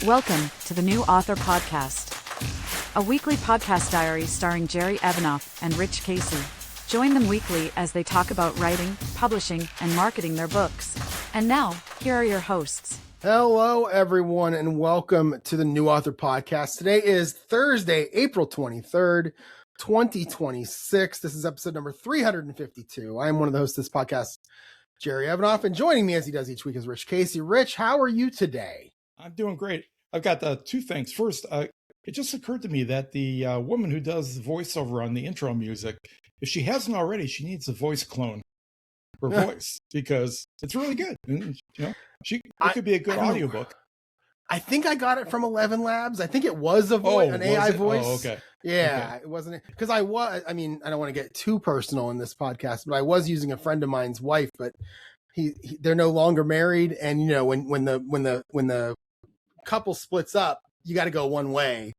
Welcome to the New Author Podcast, a weekly podcast diary starring Jerry Evanoff and Rich Casey. Join them weekly as they talk about writing, publishing, and marketing their books. And now, here are your hosts. Hello, everyone, and welcome to the New Author Podcast. Today is Thursday, April 23rd, 2026. This is episode number 352. I am one of the hosts of this podcast, Jerry Evanoff, and joining me as he does each week is Rich Casey. Rich, how are you today? I'm doing great. I've got two things. First, it just occurred to me that the woman who does the voiceover on the intro music, if she hasn't already, she needs a voice clone for voice because it's really good. And, you know, it could be a good audiobook. I think I got it from 11 Labs. I think it was an AI voice. Oh, okay. Yeah, okay. It wasn't because I don't want to get too personal in this podcast, but I was using a friend of mine's wife, but they're no longer married. And you know, when the couple splits up, you got to go one way.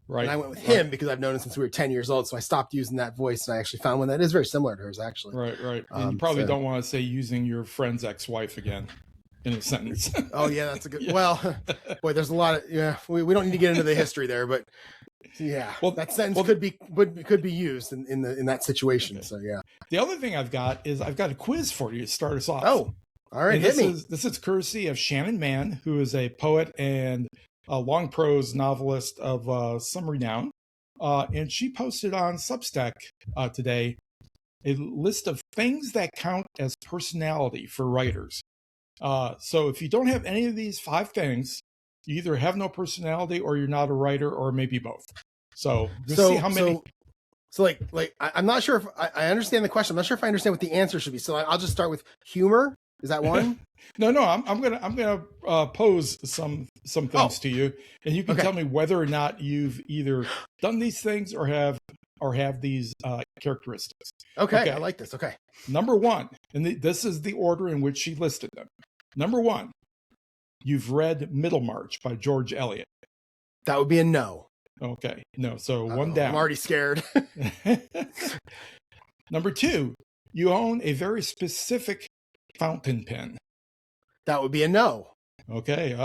Right. And I went with him because I've known him since we were 10 years old. So I stopped using that voice and I actually found one that is very similar to hers, actually. Right. And you probably don't want to say using your friend's ex-wife again in a sentence. Oh, yeah, that's a good, well, boy, there's a lot of, we don't need to get into the history there, but yeah, well, that sentence could be used in that situation. Okay. So, yeah. The other thing I've got a quiz for you to start us off. Oh, all right. This is courtesy of Shannon Mann, who is a poet and a long prose novelist of some renown. And she posted on Substack today a list of things that count as personality for writers. So if you don't have any of these 5 things, you either have no personality or you're not a writer or maybe both. So see how many. So I'm not sure if I understand the question. I'm not sure if I understand what the answer should be. So I'll just start with humor. Is that one? No. I'm gonna pose some things to you, and you can tell me whether or not you've either done these things or have these characteristics. Okay, I like this. Okay. Number 1, and this is the order in which she listed them. Number 1, you've read Middlemarch by George Eliot. That would be a no. Okay, no. So one down. I'm already scared. Number 2, you own a very specific fountain pen. That would be a no. Okay.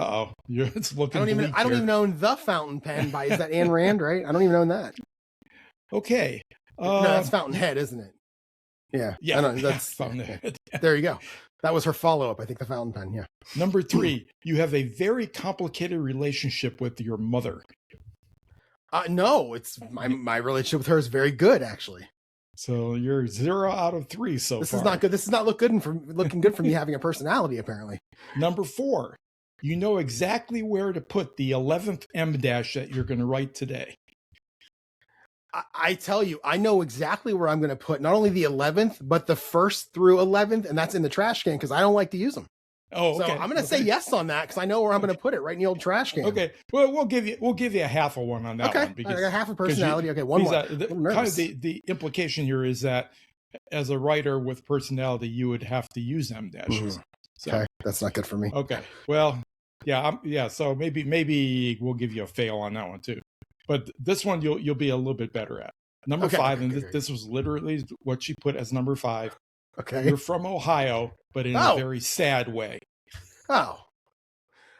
It's looking. I don't even own the fountain pen by. Is that Ayn Rand? Right. I don't even own that. Okay. No, that's Fountainhead, isn't it? Yeah. Yeah. That's Fountainhead. There you go. That was her follow-up. I think the fountain pen. Yeah. Number 3, you have a very complicated relationship with your mother. No, it's my relationship with her is very good, actually. So you're 0 out of 3 so far. This is not good. This is not looking good for me having a personality, apparently. Number 4, you know exactly where to put the 11th M dash that you're going to write today. I tell you, I know exactly where I'm going to put not only the 11th, but the 1st through 11th, and that's in the trash can because I don't like to use them. Oh, okay. So I'm going to say yes on that because I know where I'm going to put it, right in the old trash can. Okay. Well, we'll give you a half of one on that one. Because I got half a personality. One more. Kind of the implication here is that as a writer with personality, you would have to use M dashes. So, okay, that's not good for me. Okay. Well, yeah. So maybe we'll give you a fail on that one too. But this one you'll be a little bit better at. Number 5, and this was literally what she put as number 5. Okay. You're from Ohio, but in a very sad way. Oh.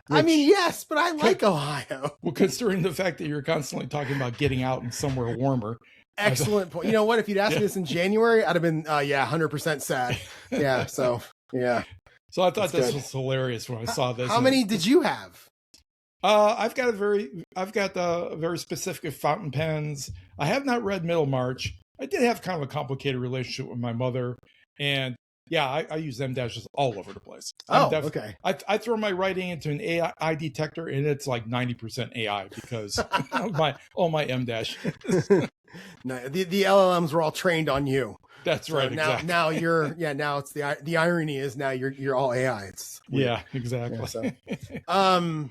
I mean, yes, but I like Ohio. Well, considering the fact that you're constantly talking about getting out and somewhere warmer. Excellent point. You know what? If you'd asked me this in January, I'd have been, 100% sad. Yeah. So, yeah. So I thought this was hilarious when I saw this. How many did you have? I've got very specific fountain pens. I have not read Middlemarch. I did have kind of a complicated relationship with my mother. And yeah, I use M dashes all over the place. Okay. I throw my writing into an AI detector and it's like 90% AI because of all my M dash. No, the LLMs were all trained on you. That's right. Exactly. Now now it's the irony is now you're all AI. It's weird. Yeah, exactly. Yeah, so.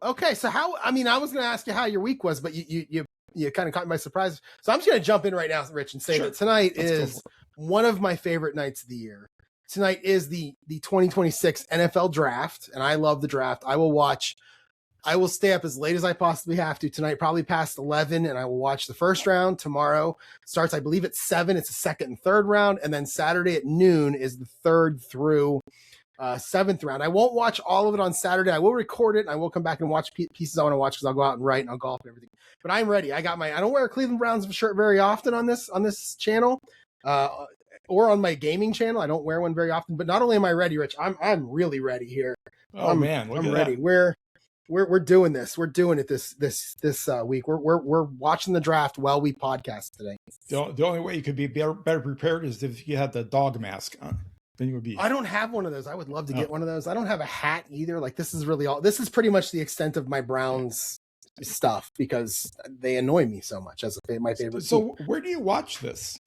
Okay. So I was going to ask you how your week was, but you kind of caught me by surprise. So I'm just going to jump in right now, Rich, and say that tonight is one of my favorite nights of the year. Tonight is the 2026 NFL draft, and I love the draft. I will stay up as late as I possibly have to tonight, probably past 11, and I will watch the first round. Tomorrow starts, I believe, at 7. It's the second and third round, and then Saturday at noon is the third through 7th round. I won't watch all of it on Saturday. I will record it. And I will come back and watch pieces I want to watch because I'll go out and write and I'll golf and everything. But I'm ready. I don't wear a Cleveland Browns shirt very often on this channel, or on my gaming channel. I don't wear one very often. But not only am I ready, Rich, I'm really ready here. I'm ready. We're doing this. We're doing it this week. We're watching the draft while we podcast today. The only way you could be better prepared is if you had the dog mask on. Then you would be. I don't have one of those. I would love to get one of those. I don't have a hat either. Like this is pretty much the extent of my Browns stuff because they annoy me so much as my favorite. So where do you watch this?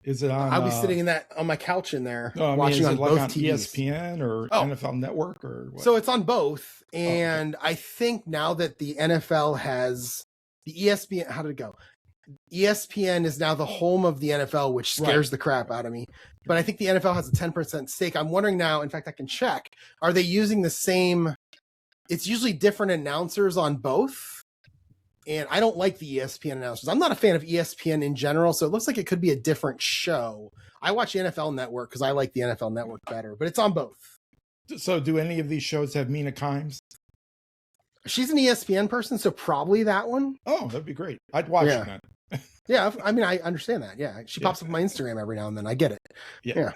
Is it on? I'll be sitting on my couch in there watching on both TVs. ESPN or NFL Network or what? So it's on both, and I think now that the NFL has the ESPN, how did it go? ESPN is now the home of the NFL, which scares the crap out of me. But I think the NFL has a 10% stake. I'm wondering now, in fact, I can check. Are they using the same? It's usually different announcers on both. And I don't like the ESPN announcers. I'm not a fan of ESPN in general, so it looks like it could be a different show. I watch the NFL Network because I like the NFL Network better, but it's on both. So do any of these shows have Mina Kimes? She's an ESPN person, so probably that one. Oh, that'd be great. I'd watch that. Yeah, I mean, I understand that. Yeah, she pops up on my Instagram every now and then. I get it. Yeah.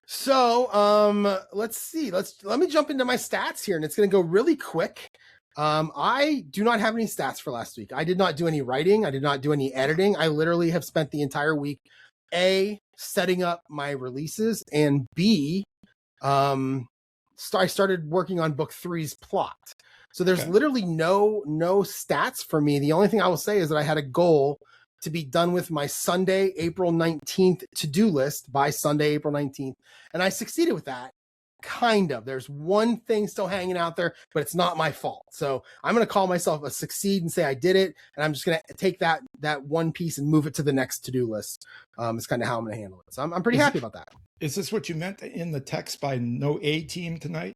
So, let's see. Let me jump into my stats here, and it's going to go really quick. I do not have any stats for last week. I did not do any writing. I did not do any editing. I literally have spent the entire week, A, setting up my releases, and B, I started working on book 3's plot. So there's literally no stats for me. The only thing I will say is that I had a goal to be done with my Sunday, April 19th to-do list by Sunday, April 19th. And I succeeded with that. Kind of. There's one thing still hanging out there, but it's not my fault. So I'm going to call myself a succeed and say I did it. And I'm just going to take that one piece and move it to the next to-do list. It's kind of how I'm going to handle it. So I'm pretty happy about that. Is this what you meant in the text by no A team tonight?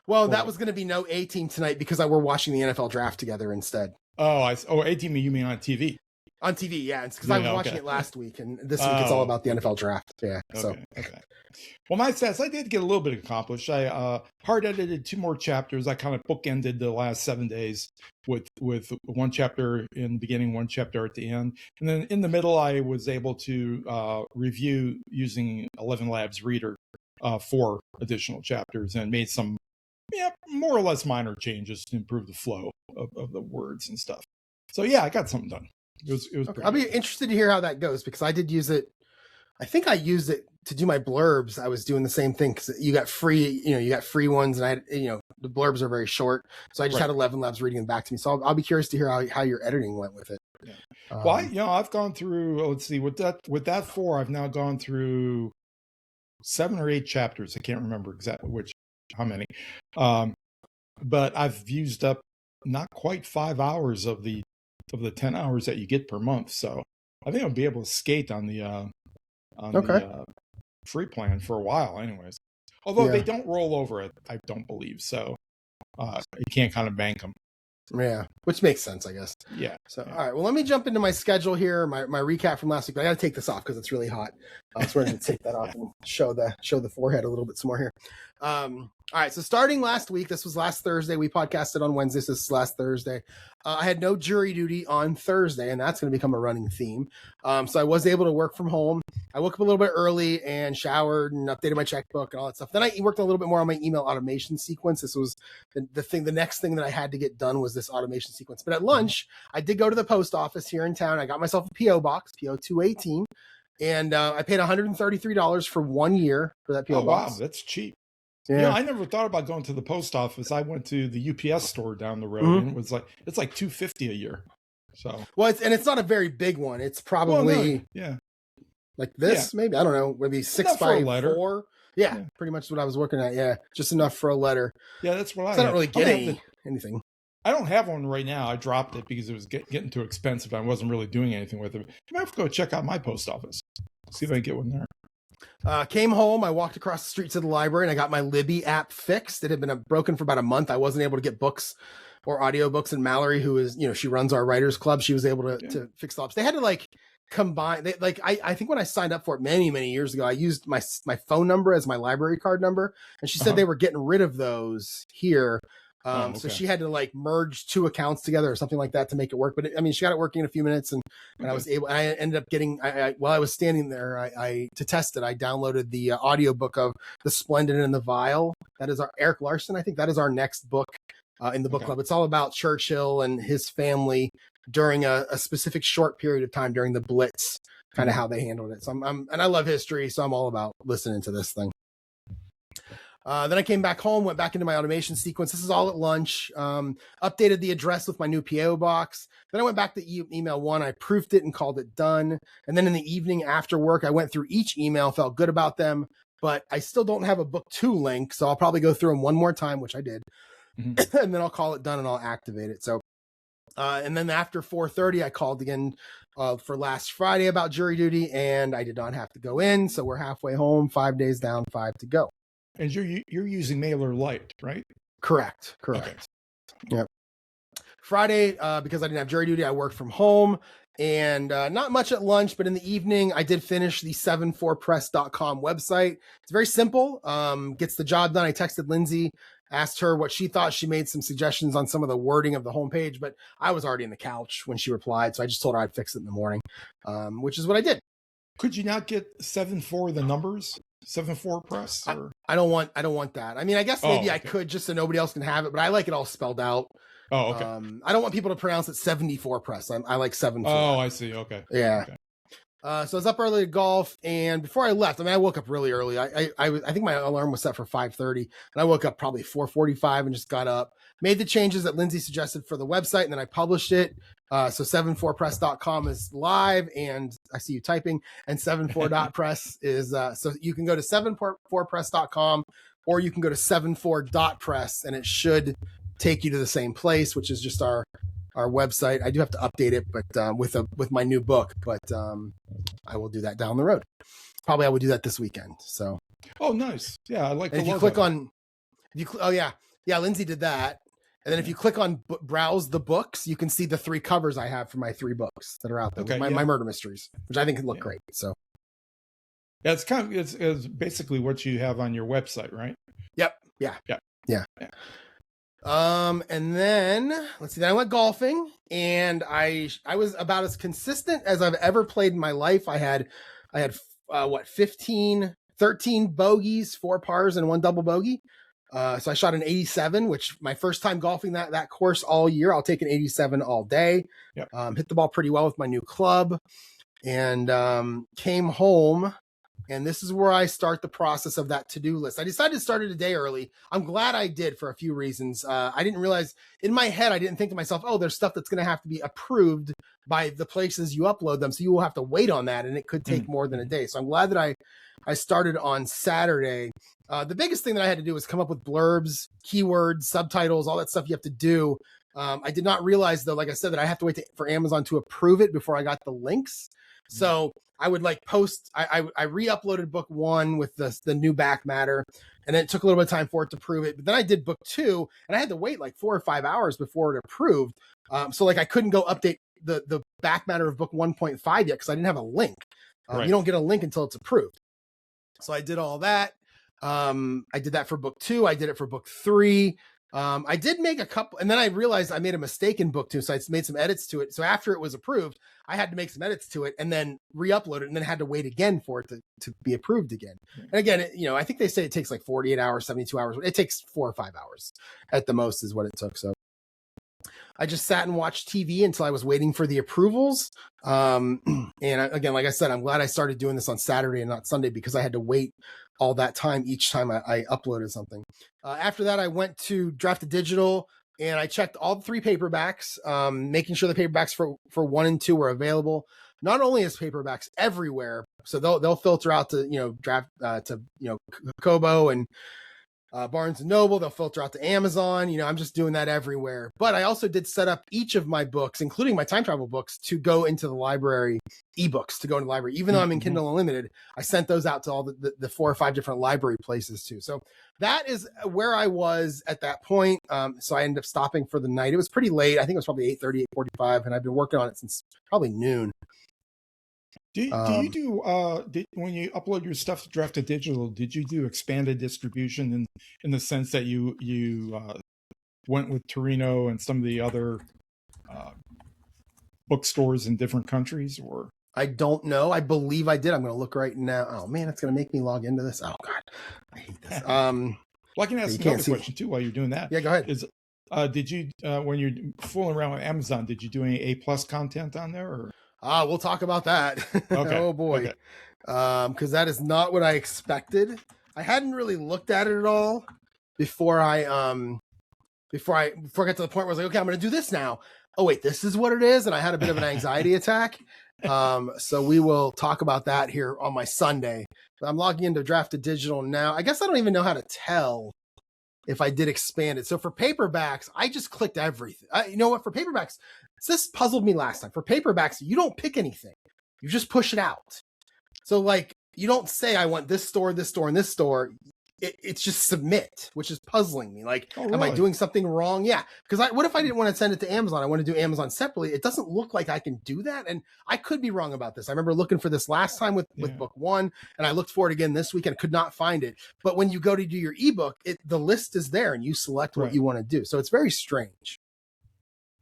Well, that was going to be no A team tonight because we're watching the NFL draft together instead. A team, you mean on TV? On TV, yeah. It's because I was watching it last week, and this week it's all about the NFL draft. Yeah. Okay. Well, my stats, I did get a little bit accomplished. I hard edited 2 more chapters. I kind of bookended the last 7 days with one chapter in the beginning, one chapter at the end, and then in the middle, I was able to review using 11 Labs Reader 4 additional chapters and made some more or less minor changes to improve the flow of the words and stuff. So I got something done. It was okay. I'll be interested to hear how that goes because I did use it. I think I used it to do my blurbs. I was doing the same thing because you got free ones, and I had, the blurbs are very short. So I just had 11 Labs reading them back to me. So I'll be curious to hear how your editing went with it. Yeah. Well, I've gone through, let's see, with that 4, I've now gone through 7 or 8 chapters. I can't remember exactly how many. But I've used up not quite 5 hours of the 10 hours that you get per month. So I think I'll be able to skate on the free plan for a while anyways. Although they don't roll over it, I don't believe. So you can't kind of bank them. Yeah, which makes sense, I guess. Yeah. So, all right. Well, let me jump into my schedule here, my recap from last week. But I got to take this off because it's really hot. So we're going to take that off and show the forehead a little bit some more here. All right. So starting last week, this was last Thursday. We podcasted on Wednesday. So this is last Thursday. I had no jury duty on Thursday, and that's going to become a running theme. So I was able to work from home. I woke up a little bit early and showered and updated my checkbook and all that stuff. Then I worked a little bit more on my email automation sequence. This was the next thing that I had to get done was this automation sequence. But at lunch, I did go to the post office here in town. I got myself a PO box, PO 218, and I paid $133 for 1 year for that PO box. Wow, that's cheap. Yeah, I never thought about going to the post office. I went to the UPS store down the road, and it's like $250 a year. So it's not a very big one. It's probably like this, maybe, I don't know, maybe 6 by 4. Yeah, pretty much what I was working at. Yeah, just enough for a letter. Yeah, that's what I don't really get anything. I don't have one right now. I dropped it because it was getting too expensive. I wasn't really doing anything with it. I might have to go check out my post office, see if I can get one there. Came home, I walked across the street to the library, and I got my Libby app fixed. It had been broken for about a month. I wasn't able to get books or audiobooks. And Mallory, who is, she runs our writers club, she was able to fix the ups. They had to like combine, I think when I signed up for it many, many years ago, I used my phone number as my library card number. And she said they were getting rid of those here. So she had to like merge 2 accounts together or something like that to make it work. But she got it working in a few minutes, and I was able, I ended up getting, while I was standing there, I to test it, I downloaded the audiobook of The Splendid and the Vile. That is our Eric Larson. I think that is our next book in the book club. It's all about Churchill and his family during a specific short period of time during the Blitz, kind of how they handled it. So and I love history, so I'm all about listening to this thing. Then I came back home, went back into my automation sequence. This is all at lunch. Updated the address with my new PO box. Then I went back to email 1. I proofed it and called it done. And then in the evening after work, I went through each email, felt good about them, but I still don't have a book 2 link. So I'll probably go through them one more time, which I did. And then I'll call it done and I'll activate it. So, and then after 4:30, I called again for last Friday about jury duty, and I did not have to go in. So we're halfway home, 5 days down, 5 to go. And you're using MailerLite, right? Correct. Okay. Yep. Friday, because I didn't have jury duty, I worked from home, and not much at lunch, but in the evening, I did finish the 74press.com website. It's very simple. Gets the job done. I texted Lindsay, asked her what she thought. She made some suggestions on some of the wording of the homepage, but I was already in the couch when she replied, so I just told her I'd fix it in the morning, which is what I did. Could you not get 74 the numbers? 74 press? Or? I don't want that. I mean, I guess maybe I could, just so nobody else can have it, but I like it all spelled out. Oh, okay. I don't want people to pronounce it 74 press. I like 74. Oh, I see. Okay. Yeah. Okay. So I was up early to golf, and before I left, I woke up really early. I think my alarm was set for 5:30, and I woke up probably 4:45 and just got up, made the changes that Lindsay suggested for the website, and then I published it. So 74press.com is live, and I see you typing, and 74.press is, so you can go to 74press.com, or you can go to 74.press, and it should take you to the same place, which is just our website. I do have to update it, but with my new book, but I will do that down the road. Probably I will do that this weekend. So. Oh, nice. Yeah, I like. And if you click on, Lindsay did that. And then if you click on browse the books, you can see the 3 covers I have for my 3 books that are out there. My murder mysteries, which I think look great. So. Yeah, it's basically what you have on your website, right? Yep. Yeah. And then let's see, then I went golfing, and I was about as consistent as I've ever played in my life. I had 13 bogeys, 4 pars, and 1 double bogey. So I shot an 87, which my first time golfing that course all year. I'll take an 87 all day. Yep. Hit the ball pretty well with my new club, and came home. And this is where I start the process of that to-do list. I decided to start it a day early. I'm glad I did for a few reasons. I didn't realize, in my head, I didn't think to myself, oh, there's stuff that's going to have to be approved by the places you upload them. So you will have to wait on that, and it could take more than a day. So I'm glad that I started on Saturday. The biggest thing that I had to do was come up with blurbs, keywords, subtitles, all that stuff you have to do. I did not realize, though, like I said, that I have to wait for Amazon to approve it before I got the links. So I would post, I re-uploaded book 1 with the new back matter, and then it took a little bit of time for it to prove it. But then I did book 2, and I had to wait 4 or 5 hours before it approved. So I couldn't go update the back matter of book 1.5 yet, because I didn't have a link. Right. You don't get a link until it's approved. So I did all that. I did that for book 2. I did it for book 3. I did make a couple, and then I realized I made a mistake in book 2. So I made some edits to it. So after it was approved, I had to make some edits to it and then re-upload it, and then had to wait again for it to be approved again. And again, I think they say it takes 48 hours, 72 hours. It takes 4 or 5 hours at the most is what it took. So I just sat and watched TV until I was waiting for the approvals. And again, like I said, I'm glad I started doing this on Saturday and not Sunday, because I had to wait all that time each time I uploaded something. After that, I went to Draft Digital, and I checked all the 3 paperbacks, making sure the paperbacks for 1 and 2 were available. Not only is paperbacks everywhere, so they'll filter out to Draft to Kobo and Barnes & Noble. They'll filter out to Amazon. You know, I'm just doing that everywhere. But I also did set up each of my books, including my time travel books, to go into the library, ebooks to go into the library. Even though I'm in Kindle Unlimited, I sent those out to all the 4 or 5 different library places too. So that is where I was at that point. So I ended up stopping for the night. It was pretty late. I think it was probably 8:30, 8:45, and I've been working on it since probably noon. Do you do when you upload your stuff to Draft to Digital? Did you do expanded distribution in the sense that you went with Torino and some of the other bookstores in different countries? Or I don't know. I believe I did. I'm going to look right now. Oh man, it's going to make me log into this. Oh god, I hate this. Well, I can ask another question too while you're doing that. Yeah, go ahead. Did you when you're fooling around with Amazon, did you do any A+ content on there? Or we'll talk about that. Okay. Oh boy. Okay. Because that is not what I expected. I hadn't really looked at it at all before I got to the point where I was like, okay, I'm going to do this now. Oh wait, this is what it is, and I had a bit of an anxiety attack. So we will talk about that here on my Sunday. I'm logging into Draft to Digital now. I guess I don't even know how to tell if I did expand it. So for paperbacks, I just clicked everything. You know what? For paperbacks, this puzzled me last time. For paperbacks, you don't pick anything. You just push it out. So like, you don't say, I want this store, and this store. It's just submit, which is puzzling me. Like, oh, really? Am I doing something wrong? Yeah. Because what if I didn't want to send it to Amazon? I want to do Amazon separately. It doesn't look like I can do that. And I could be wrong about this. I remember looking for this last time with book 1, and I looked for it again this week and could not find it. But when you go to do your ebook, the list is there and you select what you want to do. So it's very strange.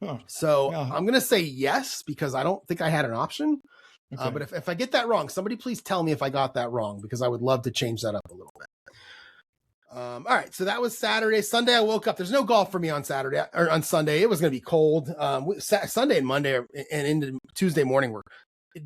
Huh. So I'm going to say yes, because I don't think I had an option. Okay. But if I get that wrong, somebody please tell me if I got that wrong, because I would love to change that up a little bit. All right, so that was Saturday. Sunday, I woke up. There's no golf for me on Saturday or on Sunday. It was going to be cold. Sunday and Monday and into Tuesday morning were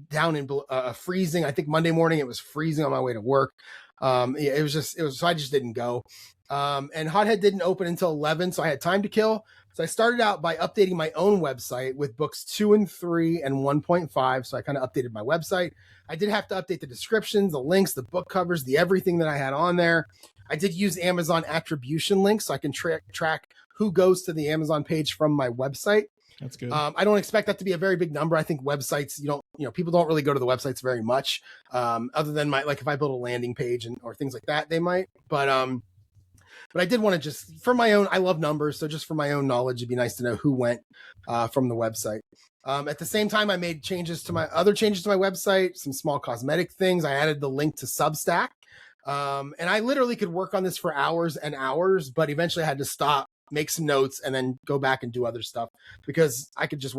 down in freezing. I think Monday morning it was freezing on my way to work. It was so I just didn't go. And Hothead didn't open until 11, so I had time to kill. So I started out by updating my own website with books 2 and 3 and 1.5. So I kind of updated my website. I did have to update the descriptions, the links, the book covers, the everything that I had on there. I did use Amazon attribution links, so I can track who goes to the Amazon page from my website. That's good. I don't expect that to be a very big number. I think websites, people don't really go to the websites very much, other than if I build a landing page or things like that, they might. But I did want to just, for my own, I love numbers, so just for my own knowledge, it'd be nice to know who went from the website. At the same time, I made changes to my website, some small cosmetic things. I added the link to Substack. And I literally could work on this for hours and hours, but eventually I had to stop, make some notes, and then go back and do other stuff, because I could just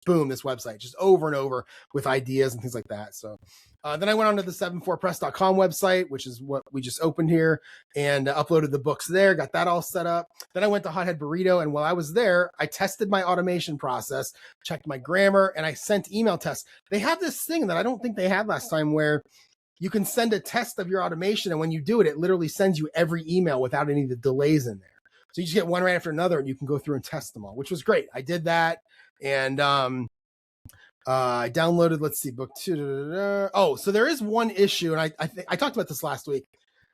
boom this website just over and over with ideas and things like that. So then I went on to the 74press.com website, which is what we just opened here, and uploaded the books there, got that all set up. Then I went to Hothead Burrito, and while I was there, I tested my automation process, checked my grammar, and I sent email tests. They have this thing that I don't think they had last time, where you can send a test of your automation, and when you do it, it literally sends you every email without any of the delays in there. So you just get one right after another, and you can go through and test them all, which was great. I did that, and I downloaded, let's see, book 2. Oh, so there is one issue, and I talked about this last week.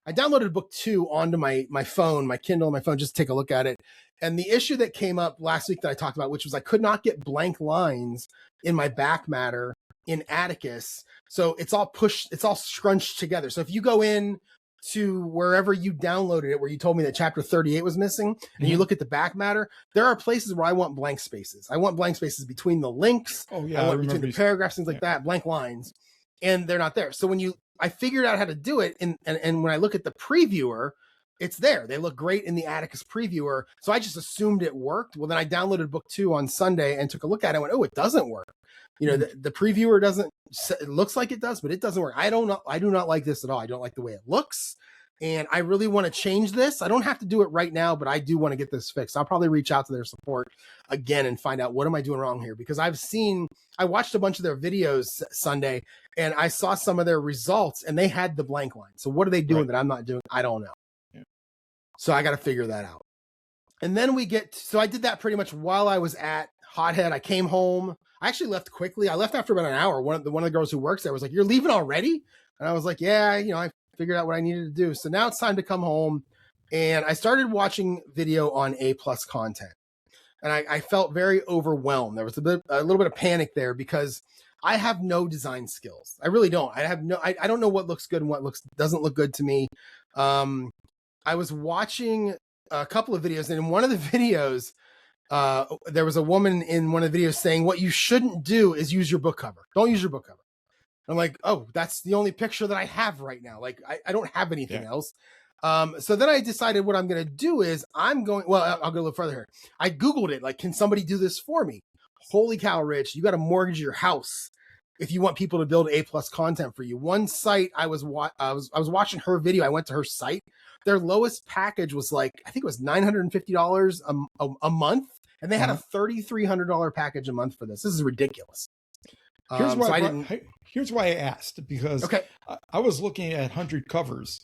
I downloaded book 2 onto my phone, my Kindle, my phone, just to take a look at it. And the issue that came up last week that I talked about, which was I could not get blank lines in my back matter in Atticus. So it's all scrunched together. So if you go in to wherever you downloaded it, where you told me that chapter 38 was missing, and you look at the back matter, there are places where I want blank spaces. I want blank spaces between the links. Oh yeah. I want between the paragraphs, things like that, blank lines, and they're not there. So I figured out how to do it. And when I look at the previewer, it's there. They look great in the Atticus previewer. So I just assumed it worked. Well, then I downloaded book 2 on Sunday and took a look at it and went, oh, it doesn't work. The previewer doesn't, it looks like it does, but it doesn't work. I do not like this at all. I don't like the way it looks. And I really want to change this. I don't have to do it right now, but I do want to get this fixed. I'll probably reach out to their support again and find out what am I doing wrong here, because I watched a bunch of their videos Sunday, and I saw some of their results, and they had the blank line. So what are they doing that I'm not doing? I don't know. Yeah. So I got to figure that out. And then so I did that pretty much while I was at Hothead. I came home. I actually left quickly. I left after about an hour. One of the girls who works there was like, "You're leaving already?" And I was like, "Yeah, figured out what I needed to do. So now it's time to come home, and I started watching video on A+ content. And I felt very overwhelmed. There was a little bit of panic there because I have no design skills. I really don't. I don't know what looks good and what doesn't look good to me. I was watching a couple of videos, and in one of the videos, there was a woman in one of the videos saying, what you shouldn't do is use your book cover. Don't use your book cover. I'm like, oh, that's the only picture that I have right now. Like, I don't have anything else. So then I decided what I'm going to do is I'll go a little further here. I Googled it. Like, can somebody do this for me? Holy cow, Rich, you got to mortgage your house if you want people to build A+ content for you. One site I was watching her video. I went to her site. Their lowest package was like, I think it was $950 a month. And they had a $3,300 package a month for this. This is ridiculous. Here's why I asked, because I was looking at 100 covers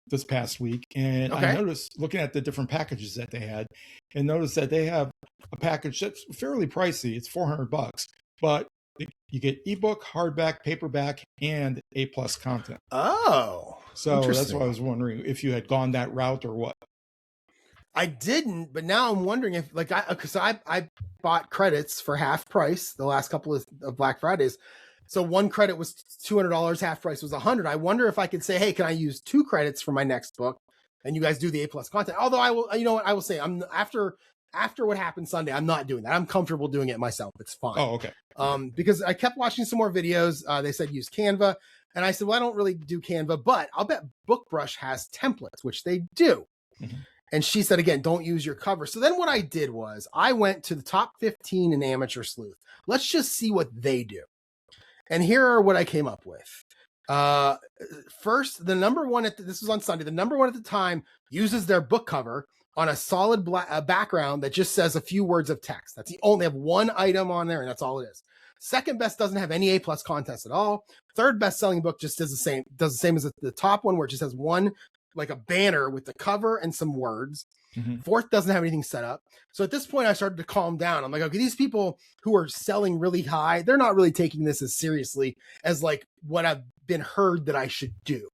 this past week, and I noticed, looking at the different packages that they had, and noticed that they have a package that's fairly pricey. It's $400, but you get ebook, hardback, paperback, and A+ content. Oh, so that's why I was wondering if you had gone that route or what. I didn't, but now I'm wondering if, like, because I bought credits for half price the last couple of Black Fridays. So one credit was $200, half price was $100. I wonder if I could say, hey, can I use 2 credits for my next book? And you guys do the A+ content. Although I will, you know what, I will say, I'm after what happened Sunday, I'm not doing that. I'm comfortable doing it myself. It's fine. Oh, okay. Because I kept watching some more videos. They said use Canva. And I said, well, I don't really do Canva, but I'll bet BookBrush has templates, which they do. Mm-hmm. And she said, again, don't use your cover. So then what I did was I went to the top 15 in Amateur Sleuth. Let's just see what they do. And here are what I came up with. First, the number one, this was on Sunday, the number one at the time uses their book cover on a solid background that just says a few words of text. That's the only, they have one item on there, and that's all it is. Second best doesn't have any A+ contents at all. Third best selling book just does the same as the top one, where it just has one, like a banner with the cover and some words. Mm-hmm. Fourth doesn't have anything set up. So at this point, I started to calm down. I'm like, okay, these people who are selling really high, they're not really taking this as seriously as like what I've been heard that I should do.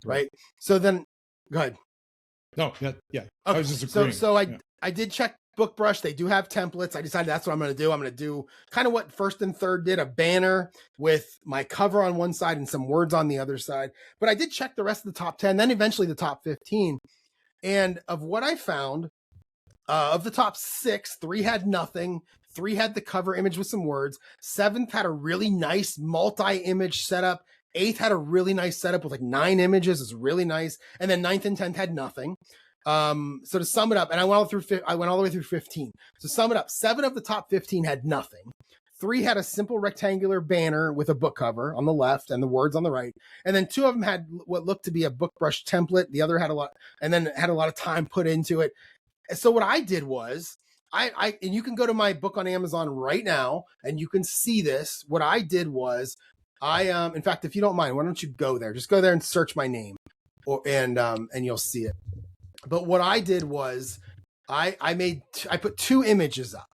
Right. So then go ahead. No, yeah. Okay. I was just agreeing. So I did check BookBrush. They do have templates. I decided that's what I'm going to do. I'm going to do kind of what First and Third did, a banner with my cover on one side and some words on the other side. But I did check the rest of the top 10, then eventually the top 15. And of what I found, of the top 6, 3 had nothing. 3 had the cover image with some words. 7th had a really nice multi-image setup. 8th had a really nice setup with like 9 images. It's really nice. And then 9th and 10th had nothing. So to sum it up, and I went all the way through 15. So sum it up, 7 of the top 15 had nothing. 3 had a simple rectangular banner with a book cover on the left and the words on the right. And then 2 of them had what looked to be a BookBrush template. The other had a lot of time put into it. So what I did was and you can go to my book on Amazon right now and you can see this. What I did was in fact, if you don't mind, why don't you go there? Just go there and search my name and you'll see it. But what I did was I put 2 images up,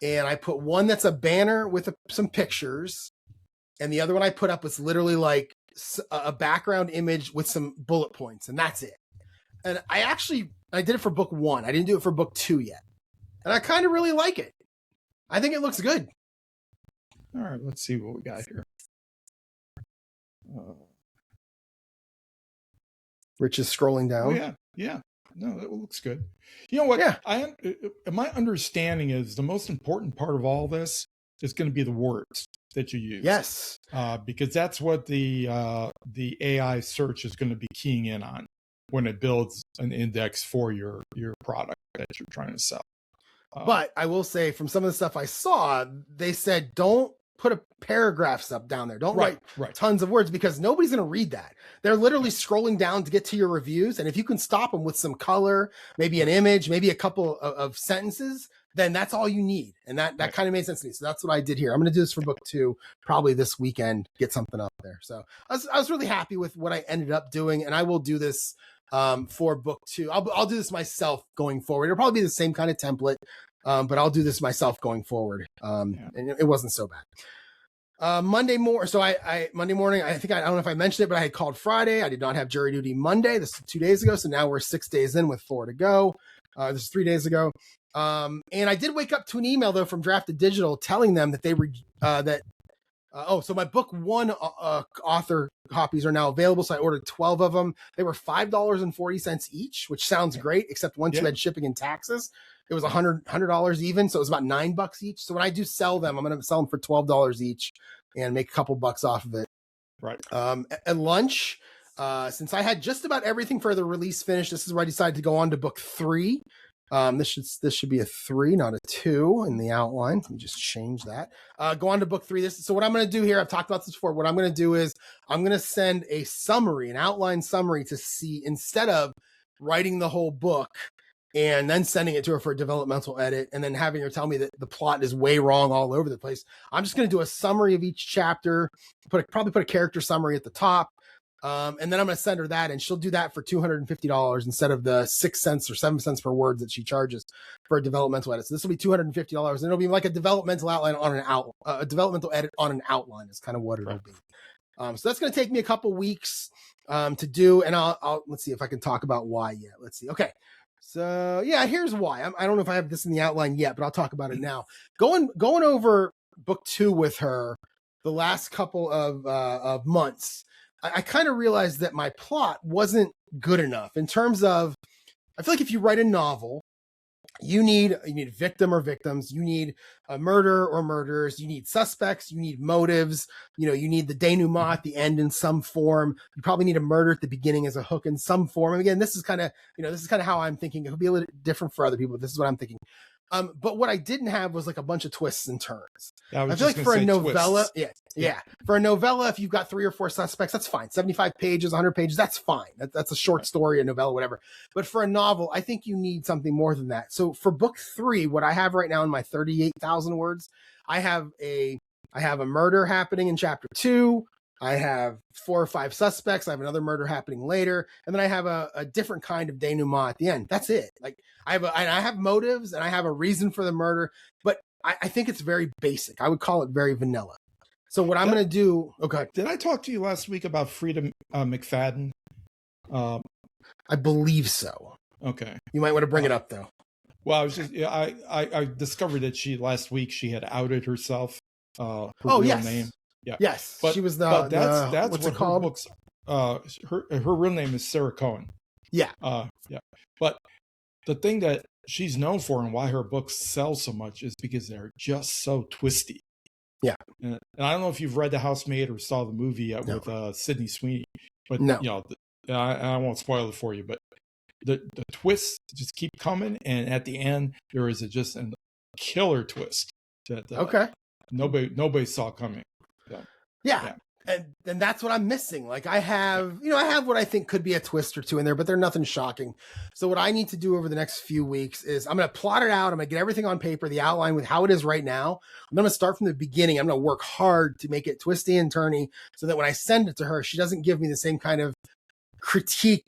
and I put one that's a banner with some pictures, and the other one I put up was literally like a background image with some bullet points, and that's it. And I did it for book 1. I didn't do it for book 2 yet. And I kind of really like it. I think it looks good. All right, let's see what we got here. Rich is scrolling down. Oh, yeah. No, that looks good. You know what? Yeah. My understanding is the most important part of all this is going to be the words that you use. Yes. Because that's what the AI search is going to be keying in on when it builds an index for your product that you're trying to sell. But I will say, from some of the stuff I saw, they said don't put a paragraphs up down there. Don't write tons of words, because nobody's going to read that. They're literally scrolling down to get to your reviews. And if you can stop them with some color, maybe an image, maybe a couple of sentences, then that's all you need. And that kind of made sense to me. So that's what I did here. I'm going to do this for book 2, probably this weekend, get something up there. So I was really happy with what I ended up doing. And I will do this for book 2. I'll do this myself going forward. It'll probably be the same kind of template. But I'll do this myself going forward. And it wasn't so bad. Monday morning. So Monday morning, I don't know if I mentioned it, but I had called Friday. I did not have jury duty Monday. This is 2 days ago. So now we're 6 days in with 4 to go. This is 3 days ago. And I did wake up to an email though from Drafted Digital telling them that they were, so my book one author copies are now available. So I ordered 12 of them. They were $5.40 each, which sounds great, except once you had shipping and taxes, it was $100 even. So it was about $9 each. So when I do sell them, I'm going to sell them for $12 each and make a couple bucks off of it. Right. At lunch, since I had just about everything for the release finished, this is where I decided to go on to book 3. This should be a 3, not a 2 in the outline. Let me just change that. Go on to book 3. So what I'm going to do here, I've talked about this before. What I'm going to do is I'm going to send a summary, an outline summary to see, instead of writing the whole book and then sending it to her for a developmental edit and then having her tell me that the plot is way wrong all over the place. I'm just going to do a summary of each chapter, probably put a character summary at the top. And then I'm going to send her that, and she'll do that for $250 instead of the 6 cents or 7 cents per word that she charges for a developmental edit. So this will be $250, and it'll be like a developmental outline on a developmental edit on an outline is kind of what it'll be. So that's going to take me a couple weeks to do, and I'll let's see if I can talk about why yet. Let's see. Okay. So yeah, here's why. I don't know if I have this in the outline yet, but I'll talk about it now. Going over book 2 with her the last couple of months, I kind of realized that my plot wasn't good enough in terms of, I feel like if you write a novel, you need victim or victims, you need a murder or murderers, you need suspects, you need motives, you need the denouement at the end in some form. You probably need a murder at the beginning as a hook in some form. And again, this is kind of how I'm thinking. It could be a little different for other people, but this is what I'm thinking. But what I didn't have was like a bunch of twists and turns. I feel like for a novella, for a novella, if you've got 3 or 4 suspects, that's fine. 75 pages, 100 pages, that's fine. That's a short story, a novella, whatever. But for a novel, I think you need something more than that. So for book 3, what I have right now in my 38,000 words, I have a murder happening in chapter 2. I have 4 or 5 suspects. I have another murder happening later. And then I have a different kind of denouement at the end. That's it. Like I have motives and I have a reason for the murder, but I think it's very basic. I would call it very vanilla. So what I'm going to do. Okay. Did I talk to you last week about Frida McFadden? I believe so. Okay. You might want to bring it up though. Well, I was just, I discovered that last week she had outed herself. Her real name. Yeah. Yes. She was that's what's what her books. Her real name is Sarah Cohen. Yeah. Yeah. But the thing that she's known for and why her books sell so much is because they're just so twisty. Yeah. And I don't know if you've read The Housemaid or saw the movie yet with Sydney Sweeney, but I won't spoil it for you. But the twists just keep coming, and at the end there is just a killer twist that nobody saw coming. Yeah. And that's what I'm missing. Like I have what I think could be a twist or two in there, but they're nothing shocking. So what I need to do over the next few weeks is I'm going to plot it out. I'm going to get everything on paper, the outline with how it is right now. I'm going to start from the beginning. I'm going to work hard to make it twisty and turny so that when I send it to her, she doesn't give me the same kind of critique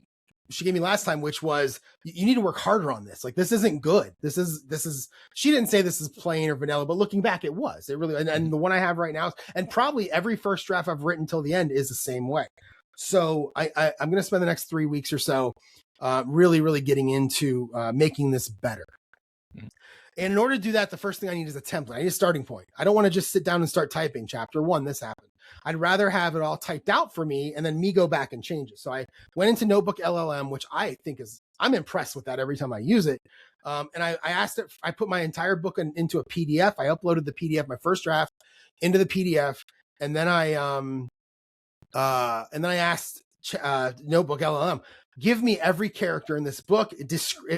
she gave me last time, which was, you need to work harder on this. Like, this isn't good. This is, she didn't say this is plain or vanilla, but looking back, it was. It really, and the one I have right now, and probably every first draft I've written till the end is the same way. So I'm going to spend the next 3 weeks or so really, really getting into making this better. And in order to do that, the first thing I need is a template. I need a starting point. I don't want to just sit down and start typing chapter 1. This happened. I'd rather have it all typed out for me and then me go back and change it. So I went into NotebookLM, which I think I'm impressed with that every time I use it. And I asked it, I put my entire book into a PDF. I uploaded the PDF, my first draft, into the PDF. And then I asked NotebookLM, give me every character in this book.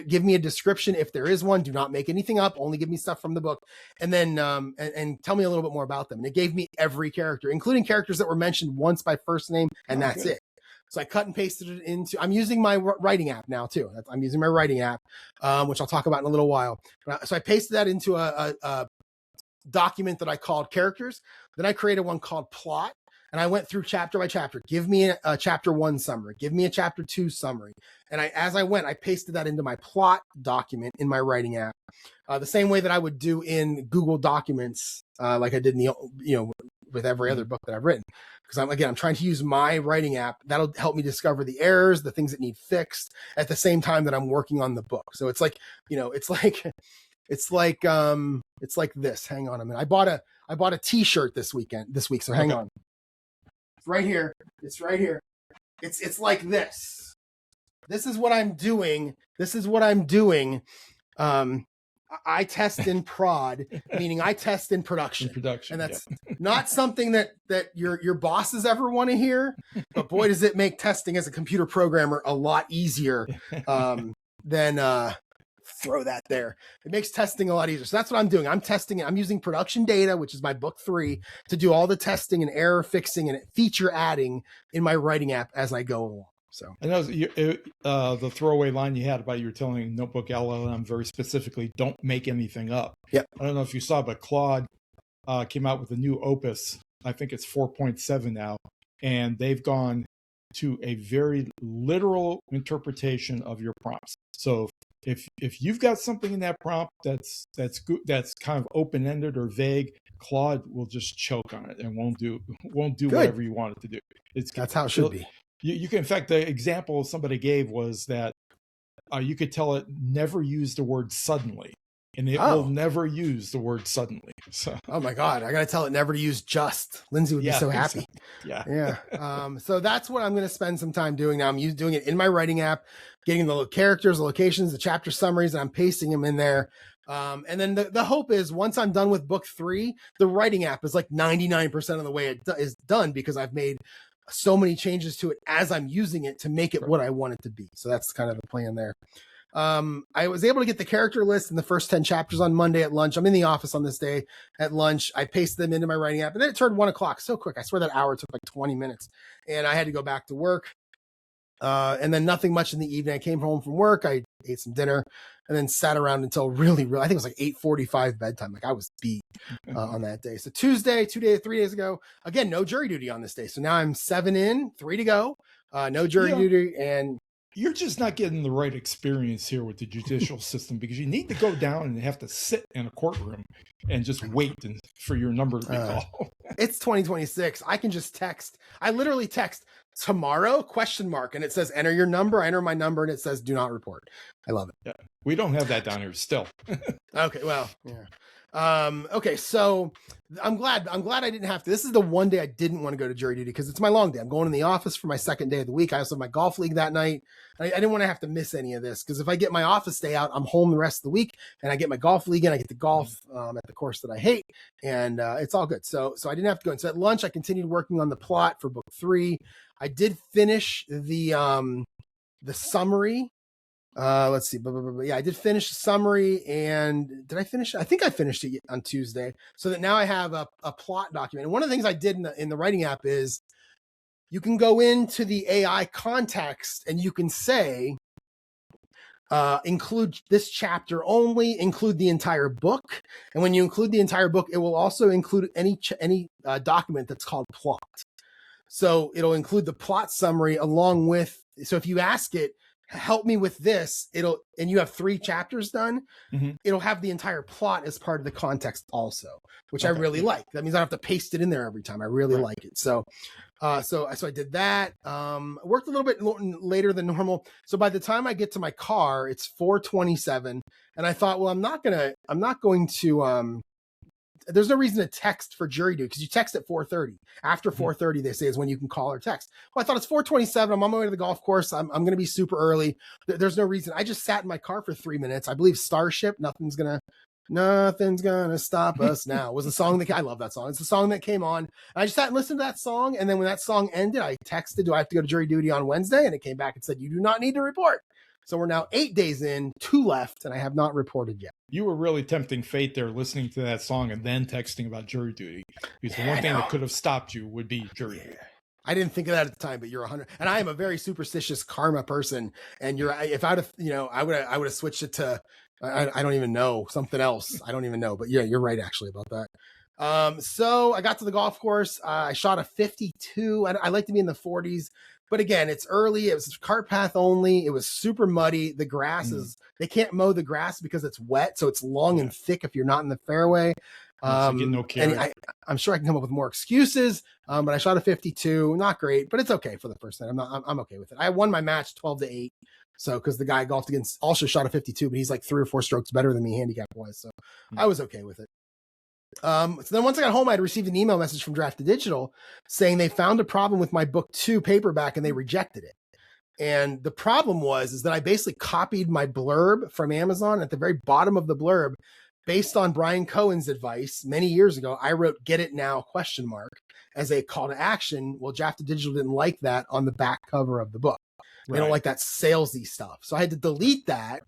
Give me a description if there is one. Do not make anything up. Only give me stuff from the book. And then and tell me a little bit more about them. And it gave me every character, including characters that were mentioned once by first name, and that's it. So I cut and pasted it into. I'm using my writing app now too. I'm using my writing app, which I'll talk about in a little while. So I pasted that into a document that I called characters. Then I created one called plot. And I went through chapter by chapter. Give me a chapter 1 summary. Give me a chapter 2 summary. And as I went, I pasted that into my plot document in my writing app, the same way that I would do in Google Documents, like I did in with every other book that I've written. Because I'm trying to use my writing app. That'll help me discover the errors, the things that need fixed at the same time that I'm working on the book. So it's like, it's like this. Hang on a minute. I bought a t-shirt this week. So hang on. It's right here. It's like this. This is what I'm doing. I test in prod, meaning I test in production. And that's not something that your bosses ever want to hear. But boy, does it make testing as a computer programmer a lot easier than throw that there. It makes testing a lot easier. So that's what I'm doing. I'm testing it. I'm using production data, which is my book 3, to do all the testing and error fixing and feature adding in my writing app as I go along. So I know the throwaway line you had about you were telling NotebookLM very specifically, don't make anything up. Yep. I don't know if you saw, but Claude came out with a new opus. I think it's 4.7 now. And they've gone to a very literal interpretation of your prompts. So if you've got something in that prompt that's good, that's kind of open-ended or vague, Claude will just choke on it and won't do whatever you want it to do. That's how it should be. You can, in fact, the example somebody gave was that you could tell it never use the word suddenly, and it will never use the word suddenly. So, oh my God, I got to tell it never to use just. Lindsay would be so happy. Yeah. So that's what I'm going to spend some time doing now. I'm doing it in my writing app, getting the characters, the locations, the chapter summaries, and I'm pasting them in there. And then the hope is once I'm done with book 3, the writing app is like 99% of the way it is done because I've made so many changes to it as I'm using it to make it what I want it to be. So that's kind of the plan there. I was able to get the character list in the first 10 chapters on Monday at lunch. I'm in the office on this day at lunch. I pasted them into my writing app and then it turned 1:00 so quick. I swear that hour took like 20 minutes and I had to go back to work. And then nothing much in the evening. I came home from work. I ate some dinner and then sat around until really, I think it was like 8:45 bedtime. Like I was beat on that day. So Tuesday, 3 days ago, again, no jury duty on this day. So now I'm 7 in, 3 to go. No jury duty. And you're just not getting the right experience here with the judicial system because you need to go down and have to sit in a courtroom and just wait for your number to be called. It's 2026. I can just text. I literally text tomorrow ? And it says enter your number. I enter my number and it says do not report. I love it. Yeah, we don't have that down here still. Okay, well, yeah. Okay, so I'm glad I didn't have to. This is the one day I didn't want to go to jury duty because it's my long day. I'm going in the office for my second day of the week. I also have my golf league that night. I didn't want to have to miss any of this because if I get my office day out, I'm home the rest of the week and I get my golf league in. I get to golf at the course that I hate, and it's all good. So I didn't have to go. And so at lunch, I continued working on the plot for book 3. I did finish the summary. Let's see. Yeah, I did finish the summary and did I finish? I think I finished it on Tuesday so that now I have a plot document. And one of the things I did in the writing app is you can go into the AI context and you can say, include this chapter only, include the entire book. And when you include the entire book, it will also include any document that's called plot. So it'll include the plot summary along with, so if you ask it, help me with this, and you have 3 chapters done, it'll have the entire plot as part of the context also, which I really like. That means I don't have to paste it in there every time. I really like it. So I did that. Worked a little bit later than normal. So by the time I get to my car, it's 4:27, and I thought, well, I'm not going to there's no reason to text for jury duty because you text at 4:30. After 4:30, they say is when you can call or text. Well, I thought it's 4:27. I'm on my way to the golf course. I'm going to be super early. There's no reason. I just sat in my car for 3 minutes. I believe Starship, Nothing's gonna stop us now was the song that I love that song. It's the song that came on. And I just sat and listened to that song. And then when that song ended, I texted, do I have to go to jury duty on Wednesday? And it came back and said, you do not need to report. So we're now 8 days in, 2 left, and I have not reported yet. You were really tempting fate there, listening to that song and then texting about jury duty. Because the one thing that could have stopped you would be jury duty. I didn't think of that at the time, but you're 100. And I am a very superstitious karma person. And if I'd have, I would have switched it to, I don't even know, something else. I don't even know. But yeah, you're right actually about that. So I got to the golf course. I shot a 52. I like to be in the 40s. But again, it's early. It was cart path only. It was super muddy. The grass they can't mow the grass because it's wet. So it's long and thick if you're not in the fairway. So get no carry. And I'm sure I can come up with more excuses, but I shot a 52, not great, but it's okay for the first night. I'm okay with it. I won my match 12-8. So, because the guy I golfed against also shot a 52, but he's like 3 or 4 strokes better than me handicap wise. So I was okay with it. So then once I got home, I'd received an email message from Drafted Digital saying they found a problem with my book 2 paperback and they rejected it. And the problem is that I basically copied my blurb from Amazon. At the very bottom of the blurb, based on Brian Cohen's advice many years ago, I wrote "Get it now?" as a call to action. Well, Drafted Digital didn't like that on the back cover of the book. They don't like that salesy stuff. So I had to delete that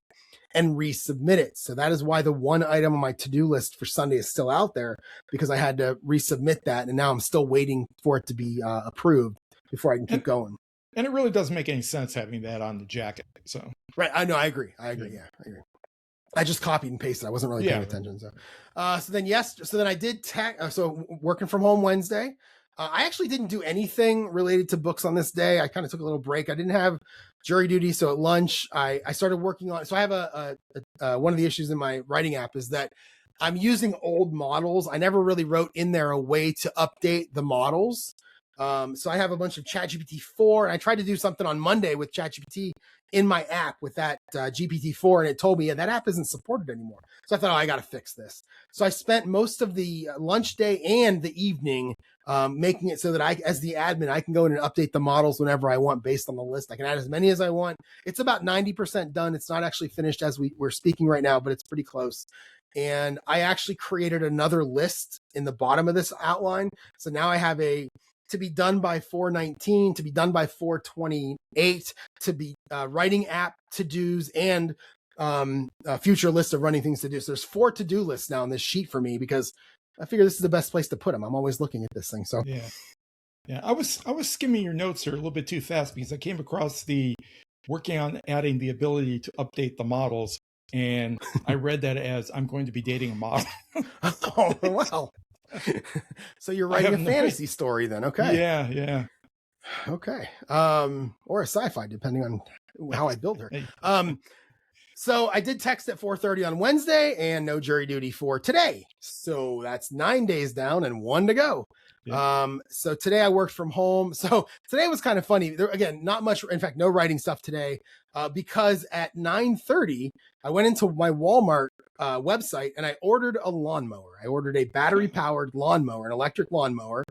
and resubmit it. So that is why the one item on my to-do list for Sunday is still out there, because I had to resubmit that. And now I'm still waiting for it to be approved before I can keep going. And it really doesn't make any sense having that on the jacket. So right. I know. I agree. Yeah, I agree. I just copied and pasted. I wasn't really paying attention. So, so then I did so working from home Wednesday. I actually didn't do anything related to books on this day. I kind of took a little break. I didn't have jury duty. So at lunch, I started working on, so I have one of the issues in my writing app is that I'm using old models. I never really wrote in there a way to update the models. So I have a bunch of ChatGPT 4, and I tried to do something on Monday with ChatGPT in my app with that GPT 4, and it told me that app isn't supported anymore. So I thought, I got to fix this. So I spent most of the lunch day and the evening making it so that as the admin, I can go in and update the models whenever I want based on the list. I can add as many as I want. It's about 90% done. It's not actually finished as we're speaking right now, but it's pretty close. And I actually created another list in the bottom of this outline. So now I have to be done by 4/19, to be done by 4/28, to be writing app to-dos, and a future list of running things to do. So there's 4 to-do lists now on this sheet for me, because I figure this is the best place to put them. I'm always looking at this thing. So yeah. I was skimming your notes here a little bit too fast, because I came across the working on adding the ability to update the models, and I read that as I'm going to be dating a model. Oh, wow. So you're writing a fantasy story then. Okay. Yeah. Okay. Or a sci-fi, depending on how I build her. So I did text at 4:30 on Wednesday, and no jury duty for today. So that's 9 days down and 1 to go. Yeah. So today I worked from home. So today was kind of funny. Again, not much, in fact, no writing stuff today, because at 9:30, I went into my Walmart website and I ordered a lawnmower. I ordered a battery powered lawnmower, an electric lawnmower.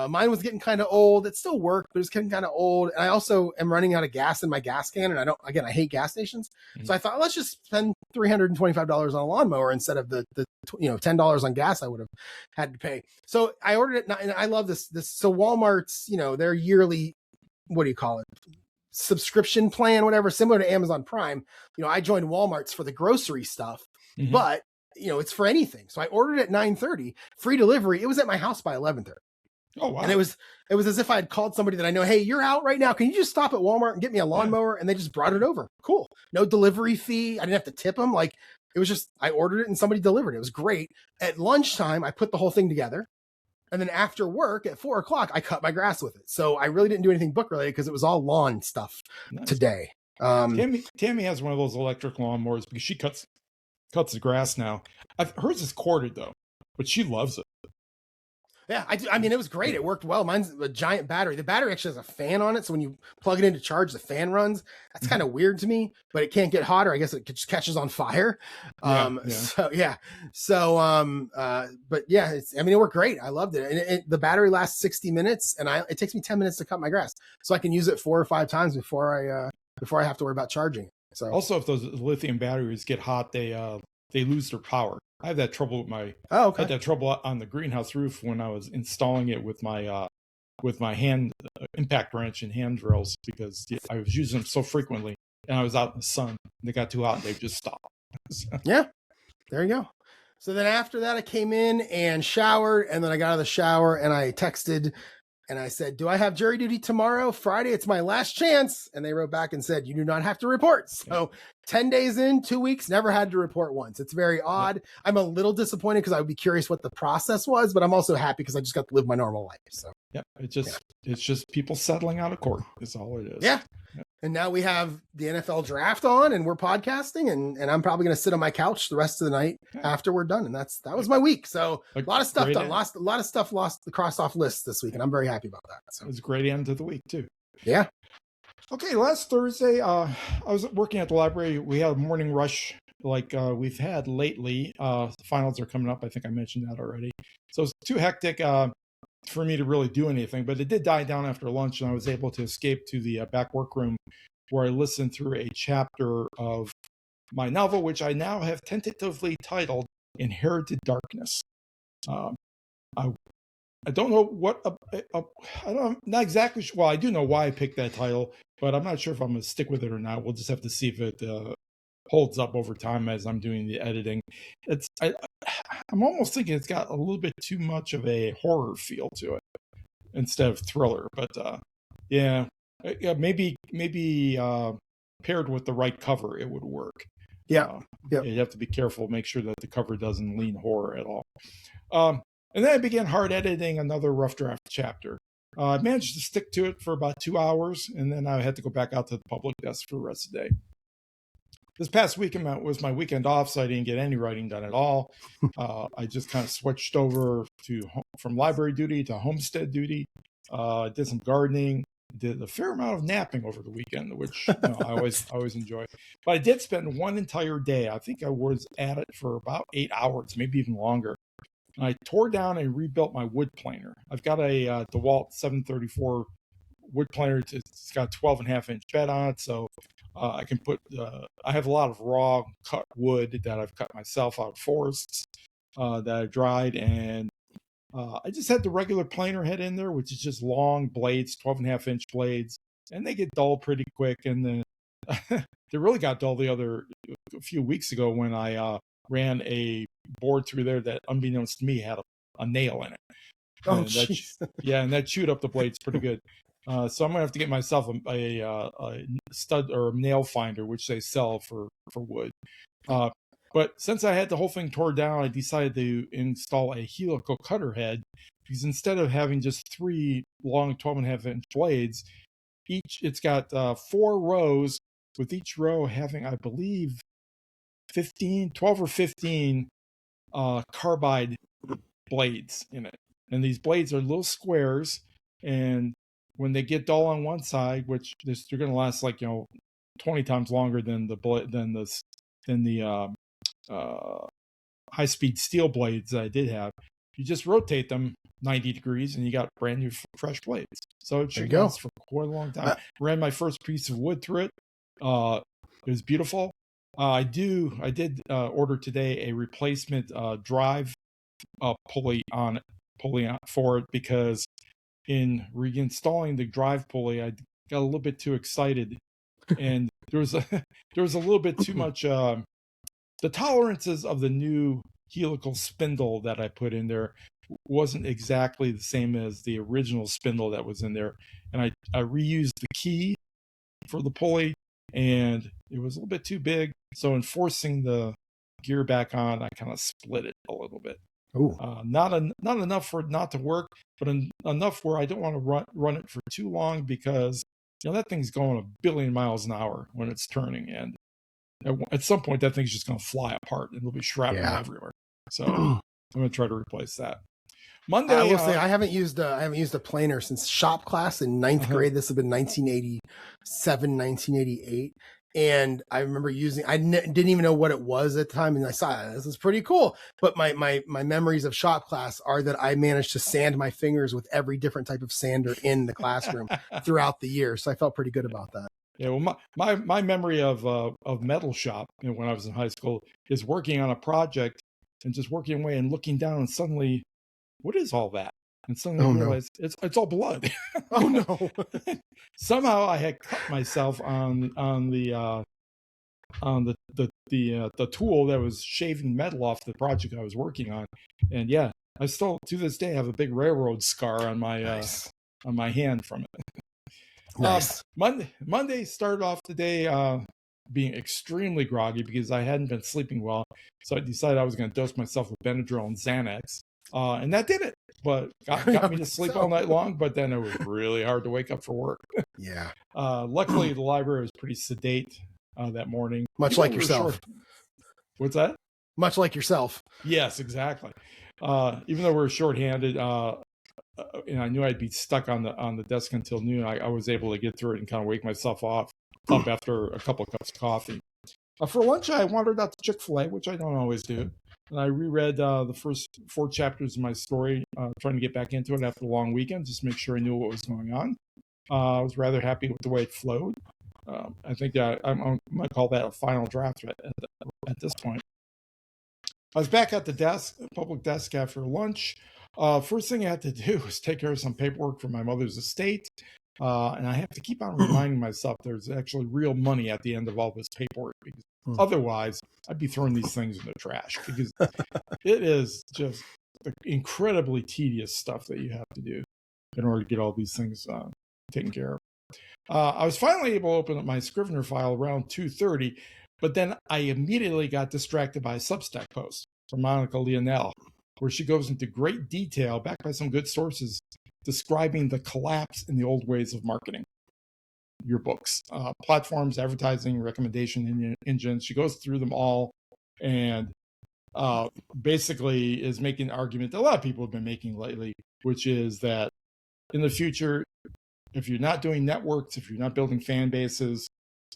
Mine was getting kind of old. It still worked, but it's getting kind of old. And I also am running out of gas in my gas can. And I hate gas stations. Mm-hmm. So I thought, let's just spend $325 on a lawnmower instead of the $10 on gas I would have had to pay. So I ordered it. And I love this. So Walmart's, their yearly, what do you call it? Subscription plan, whatever, similar to Amazon Prime. I joined Walmart's for the grocery stuff, mm-hmm. but it's for anything. So I ordered it at 9:30, free delivery. It was at my house by 11:30. Oh, wow. And it was as if I had called somebody that I know, hey, you're out right now. Can you just stop at Walmart and get me a lawnmower? And they just brought it over. Cool. No delivery fee. I didn't have to tip them. Like, it was just, I ordered it and somebody delivered it. It was great. At lunchtime, I put the whole thing together. And then after work at 4:00, I cut my grass with it. So I really didn't do anything book related because it was all lawn stuff today. Tammy has one of those electric lawnmowers because she cuts the grass now. Hers is corded though, but she loves it. Yeah, I do. I mean, it was great. It worked well. Mine's a giant battery. The battery actually has a fan on it. So when you plug it in to charge, the fan runs. That's kind of weird to me, but it can't get hotter. I guess it just catches on fire. But yeah, it worked great. I loved it. And the battery lasts 60 minutes and it takes me 10 minutes to cut my grass. So I can use it 4 or 5 times before I have to worry about charging it. So also, if those lithium batteries get hot, they lose their power. I have that trouble with I had that trouble on the greenhouse roof when I was installing it with my hand impact wrench and hand drills, because I was using them so frequently and I was out in the sun. They got too hot and they just stopped. Yeah, there you go. So then after that, I came in and showered, and then I got out of the shower and I texted and I said, do I have jury duty tomorrow? Friday, it's my last chance. And they wrote back and said, you do not have to report. So 10 days in, 2 weeks, never had to report once. It's very odd. Yeah. I'm a little disappointed because I would be curious what the process was, but I'm also happy because I just got to live my normal life. So it's just people settling out of court is all it is. Yeah. And now we have the NFL draft on, and we're podcasting, and I'm probably going to sit on my couch the rest of the night after we're done. And that was my week. So a lot of stuff done. A lot of stuff crossed off lists this week, and I'm very happy about that. So it was a great end to the week too. Yeah. Okay, last Thursday, I was working at the library. We had a morning rush like we've had lately. The finals are coming up. I think I mentioned that already. So it's too hectic for me to really do anything, but it did die down after lunch, and I was able to escape to the back workroom where I listened through a chapter of my novel, which I now have tentatively titled Inherited Darkness. I don't know what, not exactly sure. Well, I do know why I picked that title, but I'm not sure if I'm going to stick with it or not. We'll just have to see if it holds up over time as I'm doing the editing. I'm almost thinking it's got a little bit too much of a horror feel to it instead of thriller. But maybe paired with the right cover, it would work. Yeah, you have to be careful, make sure that the cover doesn't lean horror at all. And then I began hard editing another rough draft chapter. I managed to stick to it for about 2 hours, and then I had to go back out to the public desk for the rest of the day. This past weekend was my weekend off, so I didn't get any writing done at all. I just kind of switched over from library duty to homestead duty. Did some gardening, did a fair amount of napping over the weekend, which I always enjoy. But I did spend one entire day. I think I was at it for about 8 hours, maybe even longer. I tore down and rebuilt my wood planer. I've got a DeWalt 734 wood planer. It's got a 12.5-inch bed on it, so I can put. I have a lot of raw cut wood that I've cut myself out of forests that I dried, and I just had the regular planer head in there, which is just long blades, 12.5-inch blades, and they get dull pretty quick. And then they really got dull a few weeks ago when I ran a board through there that, unbeknownst to me, had a nail in it. Oh, and that chewed up the blades pretty good. So I'm gonna have to get myself a stud or a nail finder, which they sell for wood. But since I had the whole thing tore down, I decided to install a helical cutter head, because instead of having just 3 long 12.5-inch blades, it's got 4 rows, with each row having, I believe, 12 or 15 carbide blades in it. And these blades are little squares, and when they get dull on one side, which they're going to last 20 times longer than the high-speed steel blades that I did have, you just rotate them 90 degrees and you got brand new fresh blades. So it should last for quite a long time. Ran my first piece of wood through it. It was beautiful. I did order today a replacement drive pulley for it, because in reinstalling the drive pulley, I got a little bit too excited, and there was a little bit too much. The tolerances of the new helical spindle that I put in there wasn't exactly the same as the original spindle that was in there, and I reused the key for the pulley, and it was a little bit too big. So in forcing the gear back on, I kind of split it a little bit. Not enough for it not to work, but enough where I don't want to run it for too long, because that thing's going 1 billion miles an hour when it's turning, and at some point that thing's just going to fly apart and there'll be shrapnel everywhere. So I'm going to try to replace that. Monday, I will say I haven't used a planer since shop class in 9th grade. This has been 1987, 1988. And I remember didn't even know what it was at the time. And I saw this is pretty cool. But my memories of shop class are that I managed to sand my fingers with every different type of sander in the classroom throughout the year. So I felt pretty good about that. Yeah, well, my memory of metal shop, when I was in high school, is working on a project and just working away and looking down, and suddenly, what is all that? And suddenly I realized it's all blood. Oh no! Somehow I had cut myself on the tool that was shaving metal off the project I was working on, and I still to this day have a big railroad scar on my on my hand from it. Nice. Monday started off the day being extremely groggy because I hadn't been sleeping well, so I decided I was going to dose myself with Benadryl and Xanax, and that did it. but got me to sleep all night long. But then it was really hard to wake up for work. Yeah. Luckily, the library was pretty sedate that morning. Much like yourself. What's that? Much like yourself. Yes, exactly. Even though we were shorthanded, and I knew I'd be stuck on the desk until noon, I was able to get through it and kind of wake myself up after a couple of cups of coffee. For lunch, I wandered out to Chick-fil-A, which I don't always do. And I reread the first 4 chapters of my story, trying to get back into it after a long weekend, just to make sure I knew what was going on. I was rather happy with the way it flowed. I think I might call that a final draft at this point. I was back at the public desk after lunch. First thing I had to do was take care of some paperwork for my mother's estate. And I have to keep on reminding myself there's actually real money at the end of all this paperwork, because otherwise I'd be throwing these things in the trash, because it is just incredibly tedious stuff that you have to do in order to get all these things taken care of. I was finally able to open up my Scrivener file around 2:30, but then I immediately got distracted by a Substack post from Monica Leonel, where she goes into great detail, backed by some good sources, describing the collapse in the old ways of marketing your books, platforms, advertising, recommendation engines. She goes through them all and basically is making an argument that a lot of people have been making lately, which is that in the future, if you're not doing networks, if you're not building fan bases,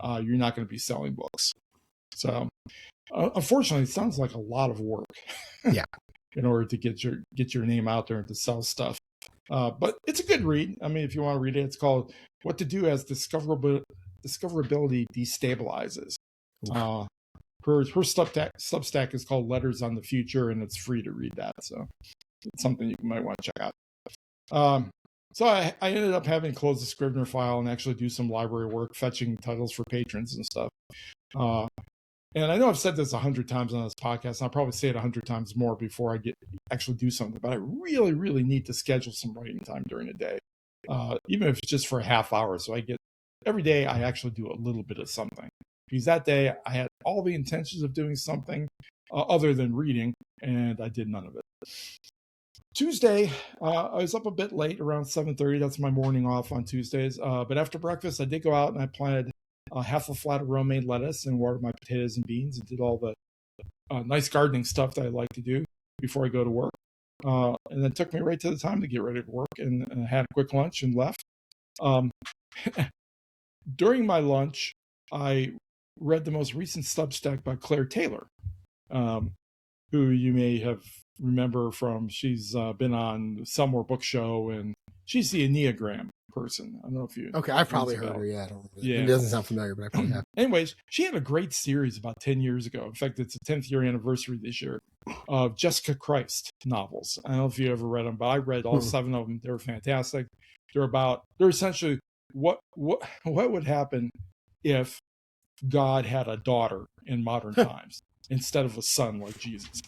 you're not going to be selling books. So unfortunately, it sounds like a lot of work. Yeah. In order to get your name out there and to sell stuff. But it's a good read. I mean, if you want to read it, it's called What to Do as Discoverability Destabilizes. Her Substack is called Letters on the Future, and it's free to read that. So it's something you might want to check out. So I ended up having to close the Scrivener file and actually do some library work, fetching titles for patrons and stuff. And I know I've said this 100 times on this podcast, and I'll probably say it 100 times more before I actually do something, but I really, really need to schedule some writing time during the day, even if it's just for a half hour. So every day I actually do a little bit of something. Because that day I had all the intentions of doing something other than reading, and I did none of it. Tuesday, I was up a bit late, around 7:30. That's my morning off on Tuesdays. But after breakfast, I did go out and I planted half a flat of romaine lettuce and watered my potatoes and beans and did all the nice gardening stuff that I like to do before I go to work. And then took me right to the time to get ready to work, and I had a quick lunch and left. During my lunch, I read the most recent Substack by Claire Taylor, who you may remember from, she's been on Somewhere Book Show, and she's the Enneagram person. I don't know if you... Okay, I've probably heard her. Yeah, I don't remember. Yeah. It doesn't sound familiar, but I probably have. Anyways, she had a great series about 10 years ago. In fact, it's a 10th year anniversary this year of Jessica Christ novels. I don't know if you ever read them, but I read all 7 of them. They were fantastic. They're essentially what would happen if God had a daughter in modern times instead of a son like Jesus.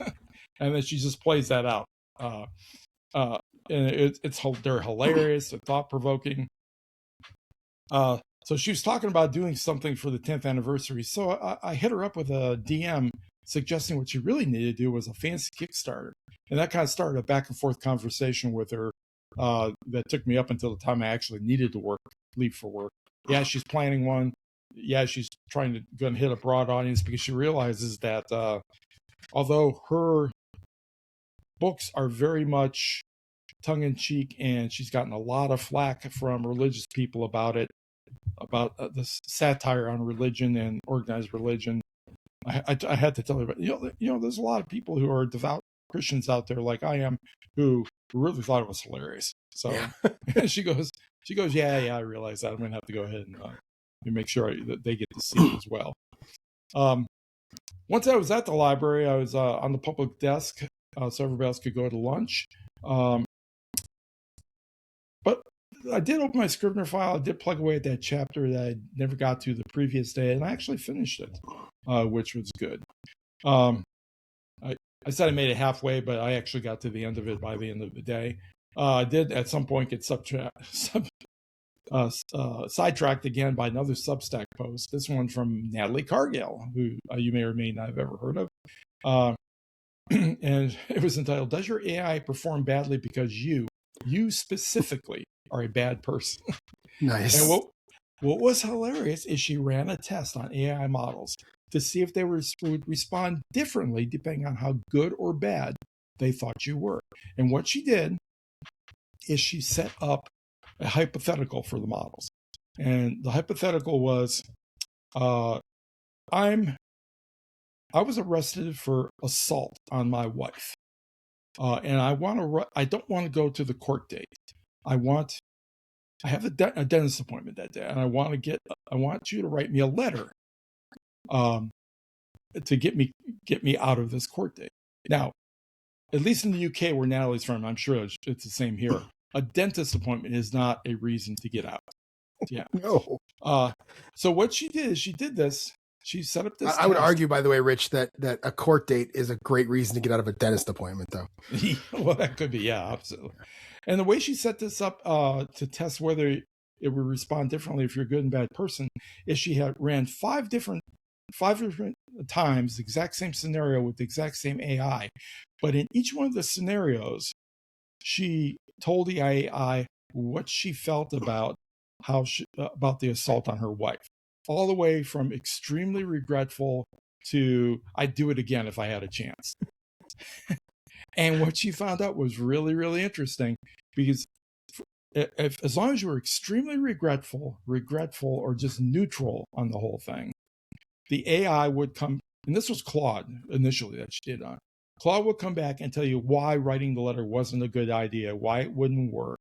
And then she just plays that out. And they're hilarious, they're thought-provoking. So she was talking about doing something for the 10th anniversary. So I hit her up with a DM suggesting what she really needed to do was a fancy Kickstarter. And that kind of started a back and forth conversation with her that took me up until the time I actually needed to leave for work. Yeah, she's planning one. Yeah, she's trying to go and hit a broad audience because she realizes that although her books are very much tongue-in-cheek, and she's gotten a lot of flack from religious people about it, about the satire on religion and organized religion. I had to tell her, but you know, there's a lot of people who are devout Christians out there, like I am, who really thought it was hilarious. So yeah. she goes, yeah, I realize that. I'm going to have to go ahead and make sure that they get to see it as well. Once I was at the library, I was on the public desk, so everybody else could go to lunch. But I did open my Scrivener file. I did plug away at that chapter that I never got to the previous day, and I actually finished it, which was good. I said I made it halfway, but I actually got to the end of it by the end of the day. I did at some point get sidetracked again by another Substack post. This one from Natalie Cargill, who you may or may not have ever heard of. and it was entitled, "Does Your AI Perform Badly Because You specifically are a bad person?" Nice. And what was hilarious is she ran a test on AI models to see if they would respond differently depending on how good or bad they thought you were. And what she did is she set up a hypothetical for the models. And the hypothetical was, I was arrested for assault on my wife, and I don't want to go to the court date. I have a dentist appointment that day, and I want you to write me a letter, to get me out of this court date. Now, at least in the UK where Natalie's from, I'm sure it's the same here. A dentist appointment is not a reason to get out. Yeah. No. So what she did is she did this. She set up this. I would argue, by the way, Rich, that a court date is a great reason to get out of a dentist appointment, though. Well, that could be, yeah, absolutely. And the way she set this up to test whether it would respond differently if you're a good and bad person is she had ran five different times the exact same scenario with the exact same AI, but in each one of the scenarios, she told the AI what she felt about about the assault on her wife, all the way from extremely regretful to I'd do it again if I had a chance. And what she found out was really, really interesting, because as long as you were extremely regretful, or just neutral on the whole thing, the AI would come, and this was Claude initially that she did on. Claude would come back and tell you why writing the letter wasn't a good idea, why it wouldn't work.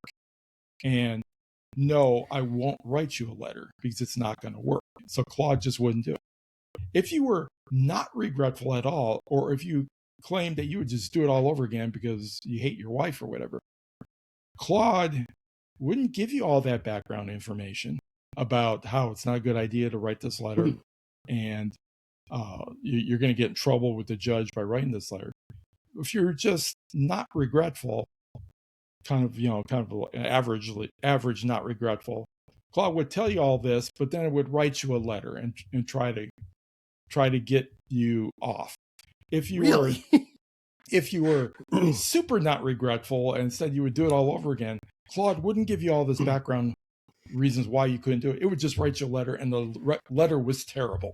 And no, I won't write you a letter because it's not going to work. So Claude just wouldn't do it. If you were not regretful at all, or if you claimed that you would just do it all over again because you hate your wife or whatever, Claude wouldn't give you all that background information about how it's not a good idea to write this letter and you're going to get in trouble with the judge by writing this letter. If you're just not regretful, kind of average, not regretful, Claude would tell you all this, but then it would write you a letter and try to get you off. If you were super not regretful and said you would do it all over again, Claude wouldn't give you all this background reasons why you couldn't do it. It would just write you a letter, and the letter was terrible.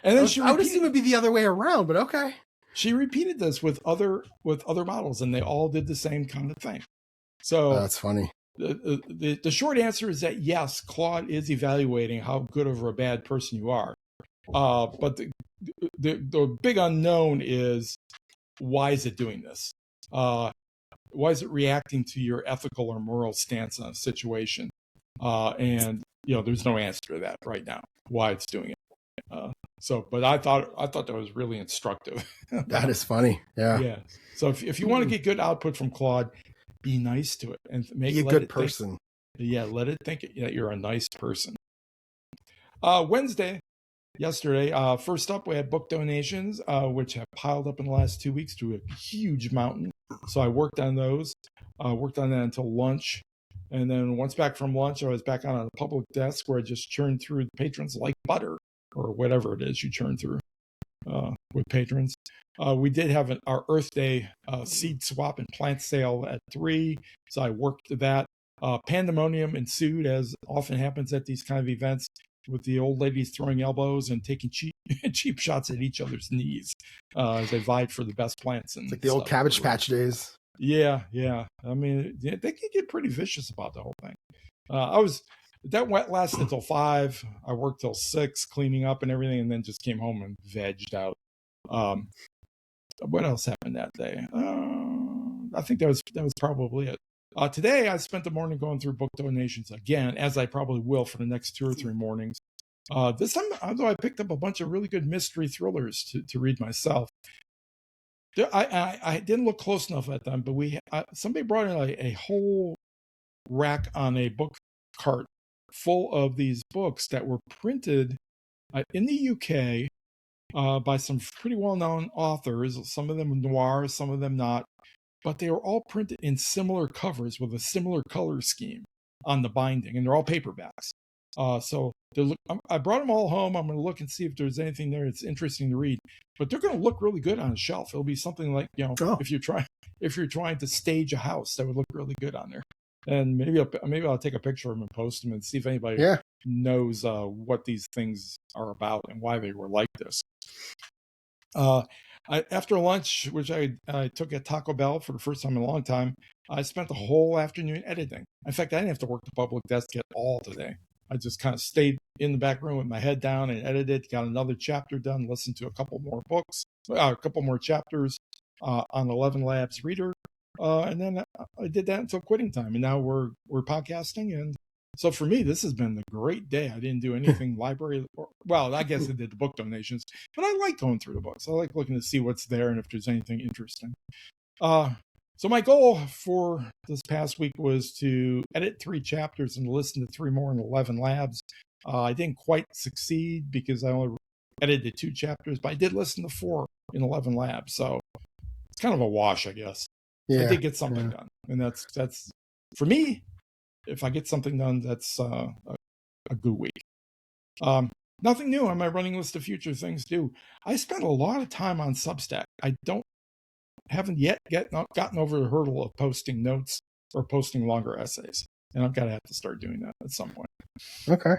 And then I would assume it would be the other way around, but okay. She repeated this with other models, and they all did the same kind of thing. So that's funny. The short answer is that yes, Claude is evaluating how good of a bad person you are. But the big unknown is, why is it doing this? Why is it reacting to your ethical or moral stance on a situation? And there's no answer to that right now, why it's doing it. But I thought that was really instructive. That is funny. Yeah. Yeah. So if you want to get good output from Claude, be nice to it and be a good person. Let it think that you're a nice person. Yesterday, first up, we had book donations, which have piled up in the last 2 weeks to a huge mountain. So I worked on those. Worked on that until lunch. And then once back from lunch, I was back on a public desk where I just churned through the patrons like butter, or whatever it is you churn through with patrons. We did have our Earth Day seed swap and plant sale at 3. So I worked that. Pandemonium ensued, as often happens at these kind of events, with the old ladies throwing elbows and taking cheap shots at each other's knees as they vied for the best plants. And it's like the old Cabbage Patch days. Yeah. I mean, they can get pretty vicious about the whole thing. That lasted until 5. I worked till 6 cleaning up and everything, and then just came home and vegged out. What else happened that day? I think that was probably it. Today, I spent the morning going through book donations again, as I probably will for the next 2 or 3 mornings. This time, although I picked up a bunch of really good mystery thrillers to read myself. I didn't look close enough at them, but somebody brought in a whole rack on a book cart full of these books that were printed in the UK by some pretty well-known authors, some of them noir, some of them not, but they were all printed in similar covers with a similar color scheme on the binding, and they're all paperbacks. So I brought them all home. I'm going to look and see if there's anything there that's interesting to read. But they're going to look really good on a shelf. It'll be something like, if you're trying to stage a house, that would look really good on there. And maybe I'll take a picture of them and post them and see if anybody knows what these things are about and why they were like this. After lunch, which I took at Taco Bell for the first time in a long time, I spent the whole afternoon editing. In fact, I didn't have to work the public desk at all today. I just kind of stayed in the back room with my head down and edited, got another chapter done, listened to a couple more chapters on 11 Labs Reader. And then I did that until quitting time. And now we're podcasting. And so for me, this has been a great day. I didn't do anything library. I guess I did the book donations, but I like going through the books. I like looking to see what's there and if there's anything interesting. So my goal for this past week was to edit 3 chapters and listen to 3 more in 11 Labs. I didn't quite succeed because I only edited 2 chapters, but I did listen to 4 in 11 Labs. So it's kind of a wash, I guess. I did get something done. And that's for me, if I get something done, that's a good week. Nothing new on my running list of future things to do. I spent a lot of time on Substack. I haven't yet gotten over the hurdle of posting notes or posting longer essays. And I've got to have to start doing that at some point. Okay.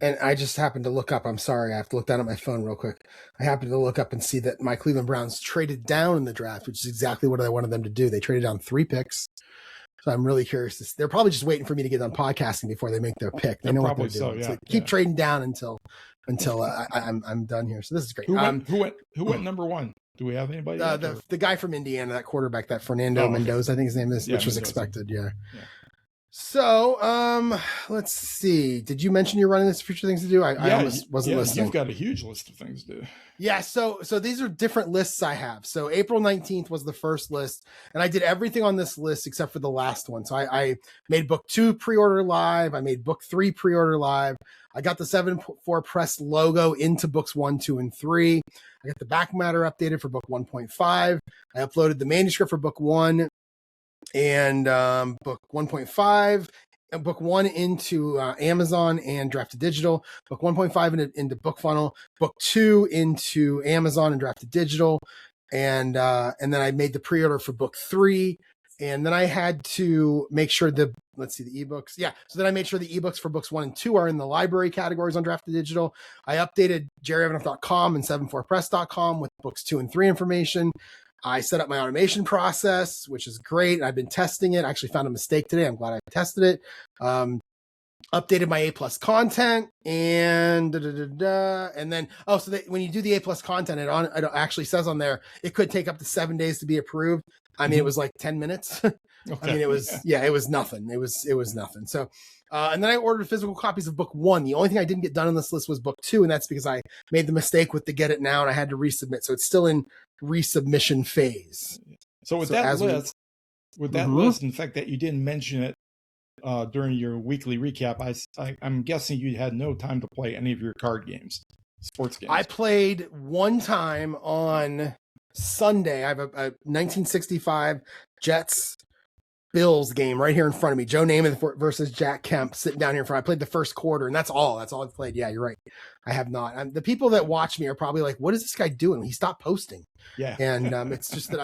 And I just happened to look up. I'm sorry, I have to look down at my phone real quick. I happened to look up and see that my Cleveland Browns traded down in the draft, which is exactly what I wanted them to do. They traded down 3 picks. So I'm really curious. They're probably just waiting for me to get done podcasting before they make their pick. They know what they're doing. So keep trading down until I'm done here. So this is great. Who went number 1? Do we have anybody? The guy from Indiana, that quarterback, that Fernando Mendoza, I think his name is, which was Mendoza. expected. Yeah. So, let's see. Did you mention you're running this future things to do? I almost wasn't listening. You've got a huge list of things to do. Yeah. So these are different lists I have. So April 19th was the first list, and I did everything on this list except for the last one. So I made book 2 pre-order live. I made book 3 pre-order live. I got the 7.4 press logo into books 1, 2, and 3. I got the back matter updated for book 1.5. I uploaded the manuscript for book 1 and book 1.5, book 1 into Amazon and Drafted Digital, book 1.5 into BookFunnel, book 2 into Amazon and Drafted Digital, and then I made the pre-order for book 3. And then I had to make sure the ebooks. Yeah. So then I made sure the ebooks for books 1 and 2 are in the library categories on Drafted Digital. I updated jerryevanoff.com and 74press.com with books 2 and 3 information. I set up my automation process, which is great. I've been testing it. I actually found a mistake today. I'm glad I tested it. Updated my A+ content and then when you do the A+ content, it actually says on there it could take up to 7 days to be approved. I mean, it was like 10 minutes. Okay. I mean, it was nothing. It was nothing. So, and then I ordered physical copies of book 1. The only thing I didn't get done on this list was book 2, and that's because I made the mistake with the get it now and I had to resubmit. So it's still in resubmission phase. So with that list, in fact, that you didn't mention it during your weekly recap, I'm guessing you had no time to play any of your card games, sports games. I played one time on Sunday. I have a 1965 Jets Bills game right here in front of me. Joe Namath versus Jack Kemp sitting down here in front. I played the first quarter, and that's all I've played. Yeah, you're right. I have not. The people that watch me are probably like, "What is this guy doing? He stopped posting." Yeah, and it's just that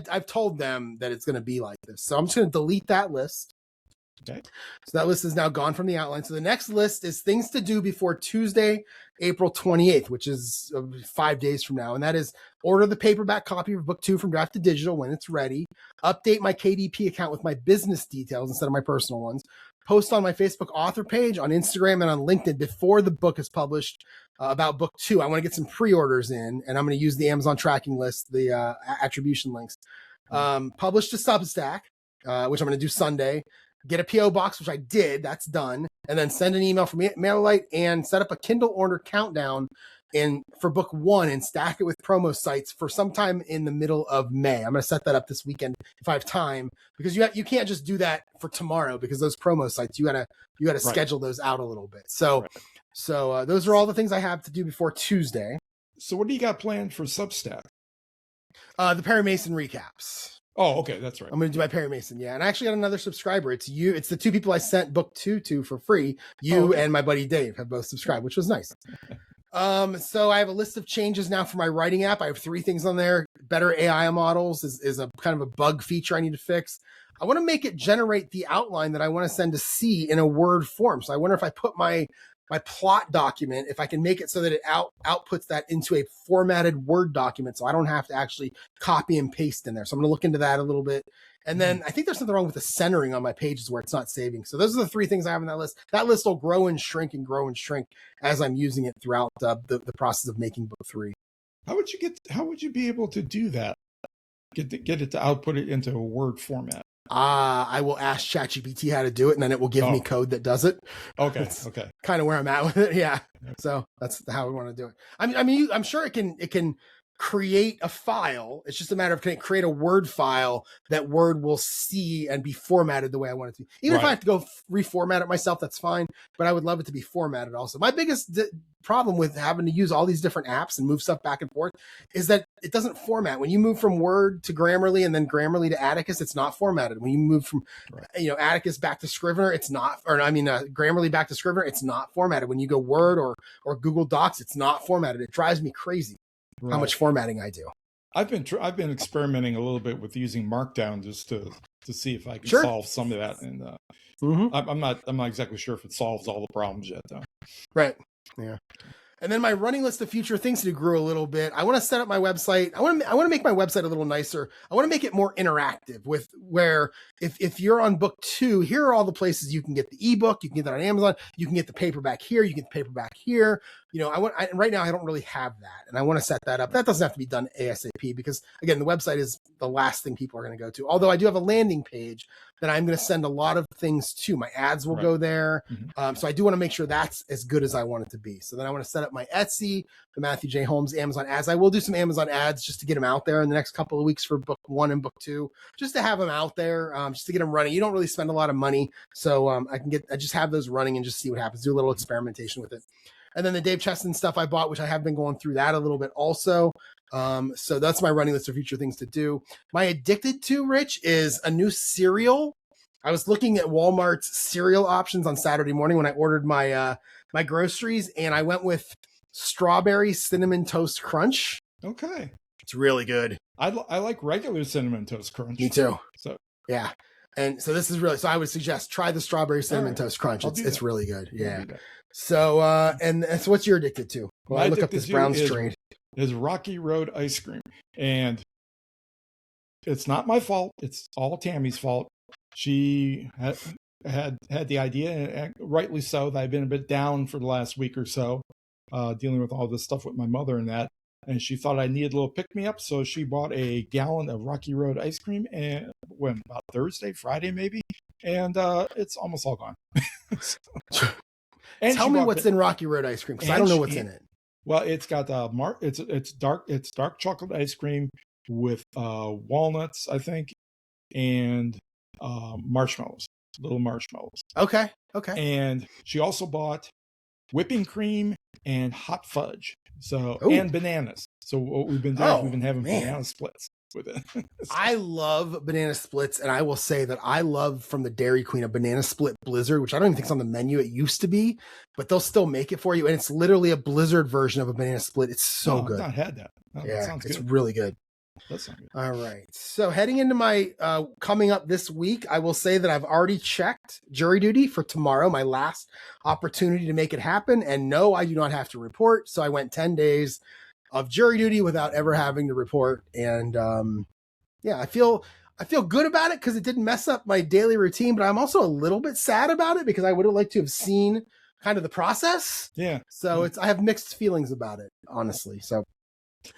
I've told them that it's going to be like this, so I'm just going to delete that list. Okay. So that list is now gone from the outline. So the next list is things to do before Tuesday, April 28th, which is 5 days from now. And that is order the paperback copy of book 2 from Drafted Digital when it's ready, update my KDP account with my business details instead of my personal ones, post on my Facebook author page, on Instagram, and on LinkedIn before the book is published about book 2. I want to get some pre-orders in, and I'm going to use the Amazon tracking list, the attribution links. Publish to Substack, which I'm going to do Sunday. Get a PO box, which I did. That's done. And then send an email from MailerLite and set up a Kindle order countdown for book 1 and stack it with promo sites for sometime in the middle of May. I'm going to set that up this weekend if I have time, because you can't just do that for tomorrow, because those promo sites, you gotta schedule those out a little bit. So those are all the things I have to do before Tuesday. So what do you got planned for Substack? The Perry Mason recaps. Oh, okay, that's right. I'm going to do my Perry Mason. Yeah. And I actually got another subscriber. It's you. It's the two people I sent book 2 to for free. You and my buddy Dave have both subscribed, which was nice. So I have a list of changes now for my writing app. I have 3 things on there. Better AI models is a kind of a bug feature I need to fix. I want to make it generate the outline that I want to send to C in a Word form. So I wonder if I put my plot document, if I can make it so that it outputs that into a formatted Word document, so I don't have to actually copy and paste in there. So I'm going to look into that a little bit. And then I think there's something wrong with the centering on my pages where it's not saving. So those are the 3 things I have on that list. That list will grow and shrink as I'm using it throughout the process of making book 3. How would you be able to do that? Get it to output it into a Word format? I will ask ChatGPT how to do it, and then it will give me code that does it. Okay. That's okay. Kind of where I'm at with it. Yeah. So that's how we want to do it. I mean, I'm sure it can create a file. It's just a matter of, can it create a Word file that Word will see and be formatted the way I want it to be. Even if I have to go reformat it myself, that's fine. But I would love it to be formatted also. My biggest problem with having to use all these different apps and move stuff back and forth is that it doesn't format. When you move from Word to Grammarly and then Grammarly to Atticus, it's not formatted. When you move from Atticus back to Scrivener, it's not, Grammarly back to Scrivener, it's not formatted. When you go Word or Google Docs, it's not formatted. It drives me crazy how much formatting I do. I've been experimenting a little bit with using Markdown just to see if I can solve some of that. And I'm not exactly sure if it solves all the problems yet, though. Right. Yeah. And then my running list of future things to do grew a little bit. I want to set up my website. I want to make my website a little nicer. I want to make it more interactive, with where if you're on book 2, here are all the places you can get the ebook. You can get that on Amazon. You can get the paperback here. You can get the paperback here. Right now I don't really have that, and I want to set that up. That doesn't have to be done ASAP because, again, the website is the last thing people are going to go to. Although I do have a landing page that I'm going to send a lot of things to. My ads will go there. So I do want to make sure that's as good as I want it to be. So then I want to set up my Etsy, the Matthew J. Holmes Amazon ads. I will do some Amazon ads just to get them out there in the next couple of weeks for book 1 and book 2, just to have them out there, just to get them running. You don't really spend a lot of money. So I just have those running and just see what happens, do a little experimentation with it. And then the Dave Cheston stuff I bought, which I have been going through that a little bit also. So that's my running list of future things to do. My addicted to, Rich, is a new cereal. I was looking at Walmart's cereal options on Saturday morning when I ordered my my groceries, and I went with strawberry cinnamon toast crunch. Okay. It's really good. I like regular cinnamon toast crunch. Me too. So yeah. And so this is really, so I would suggest try the strawberry cinnamon toast crunch. It's really good. Yeah. So, and so what's your addicted to? Well, I look up this Brown's Trade. Is Rocky Road ice cream. And it's not my fault. It's all Tammy's fault. She had the idea, and rightly so, that I've been a bit down for the last week or so, dealing with all this stuff with my mother and that. And she thought I needed a little pick-me-up, so she bought a gallon of Rocky Road ice cream, and about Thursday, Friday maybe, and it's almost all gone. And tell me what's in Rocky Road ice cream, because I don't know what's in it. Well, it's got it's dark chocolate ice cream with walnuts, I think, and marshmallows, little marshmallows. Okay. And she also bought whipping cream and hot fudge. And bananas. So what we've been doing, we've been having banana splits with it. I love banana splits, and I will say that I love from the Dairy Queen a banana split blizzard, which I don't even think is on the menu. It used to be, but they'll still make it for you, and it's literally a blizzard version of a banana split. It's so good. I've not had that. That sounds it's good. really good. That's not good. All right. So heading into my coming up this week, I will say that I've already checked jury duty for tomorrow, my last opportunity to make it happen. And no, I do not have to report. So I went 10 days of jury duty without ever having to report. And I feel good about it because it didn't mess up my daily routine, but I'm also a little bit sad about it because I would have liked to have seen kind of the process. Yeah. So I have mixed feelings about it, honestly. So.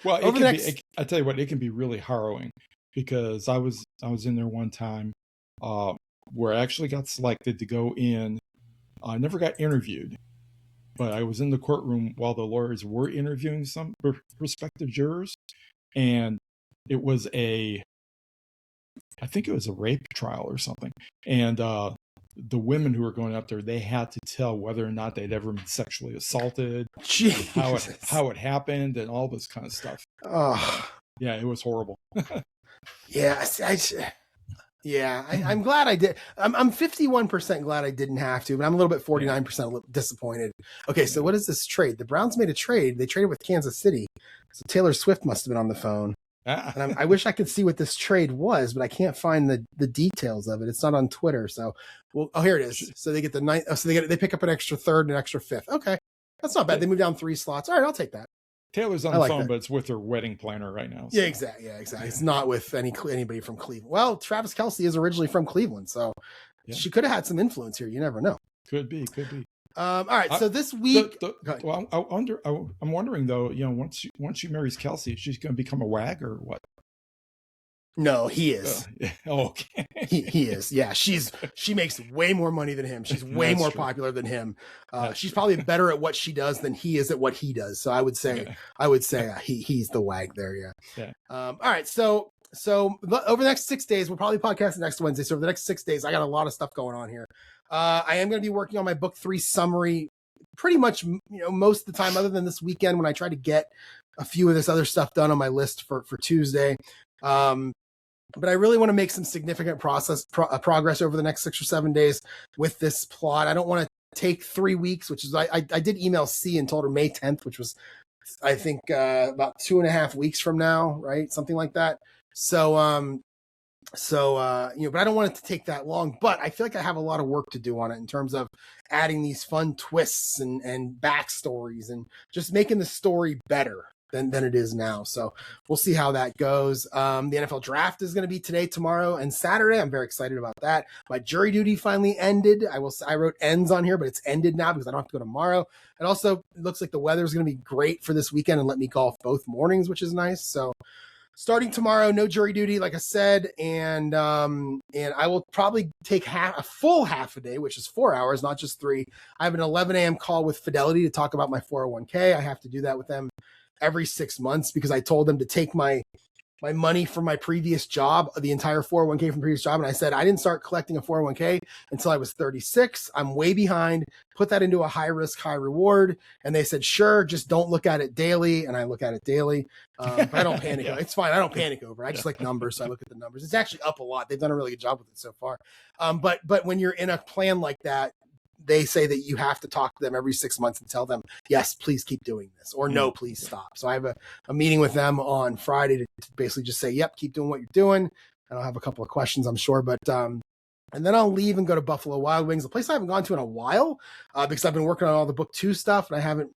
Well, I tell you what, it can be really harrowing because I was in there one time where I actually got selected to go in. I never got interviewed, but I was in the courtroom while the lawyers were interviewing some prospective jurors, and it was I think it was a rape trial or something, and the women who were going up there, they had to tell whether or not they'd ever been sexually assaulted, how it happened, and all this kind of stuff. Oh, yeah, it was horrible. Yeah, I'm glad I did. I'm 51% glad I didn't have to, but I'm a little bit 49% disappointed. Okay, so what is this trade? The Browns made a trade. They traded with Kansas City. So Taylor Swift must have been on the phone. And I wish I could see what this trade was, but I can't find the details of it. It's not on Twitter. So, here it is. So they get the ninth. So they pick up an extra third and an extra fifth. Okay, that's not bad. They move down 3 slots. All right, I'll take that. Taylor's on the phone, but it's with her wedding planner right now. So. Yeah, exactly. It's not with anybody from Cleveland. Well, Travis Kelce is originally from Cleveland, so she could have had some influence here. You never know. Could be. All right. So this week, I'm wondering though. Once she marries Kelce, she's going to become a wag or what? No, he is. Okay. He is. Yeah, she makes way more money than him. She's way more popular than him. She's probably better at what she does than he is at what he does. So I would say he's the wag there. Yeah. All right. So over the next 6 days, we'll probably podcast next Wednesday. So over the next 6 days, I got a lot of stuff going on here. I am going to be working on my book 3 summary pretty much, most of the time, other than this weekend when I try to get a few of this other stuff done on my list for Tuesday. But I really want to make some significant progress over the next 6 or 7 days with this plot. I don't want to take 3 weeks, which is I did email C and told her May 10th, which was I think about 2.5 weeks from now, right? Something like that. So but I don't want it to take that long, but I feel like I have a lot of work to do on it in terms of adding these fun twists and backstories and just making the story better than it is now. So we'll see how that goes. The NFL draft is going to be today, tomorrow, and Saturday. I'm very excited about that. My jury duty finally ended. I wrote ends on here, but it's ended now because I don't have to go tomorrow. And also it looks like the weather is going to be great for this weekend and let me golf both mornings, which is nice. So starting tomorrow, no jury duty, like I said, and I will probably take a full half a day, which is 4 hours, not just 3. I have an 11 a.m. call with Fidelity to talk about my 401k. I have to do that with them every 6 months because I told them to take my money from my previous job, the entire 401k from previous job. And I said, I didn't start collecting a 401k until I was 36. I'm way behind. Put that into a high risk, high reward. And they said, sure, just don't look at it daily. And I look at it daily. But I don't panic. It's fine. I don't panic over it. I just like numbers. So I look at the numbers. It's actually up a lot. They've done a really good job with it so far. But when you're in a plan like that, they say that you have to talk to them every 6 months and tell them, yes, please keep doing this, or no, please stop. So I have a meeting with them on Friday to basically just say, yep, keep doing what you're doing. And I'll have a couple of questions, I'm sure. But and then I'll leave and go to Buffalo Wild Wings, a place I haven't gone to in a while because I've been working on all the book 2 stuff and I haven't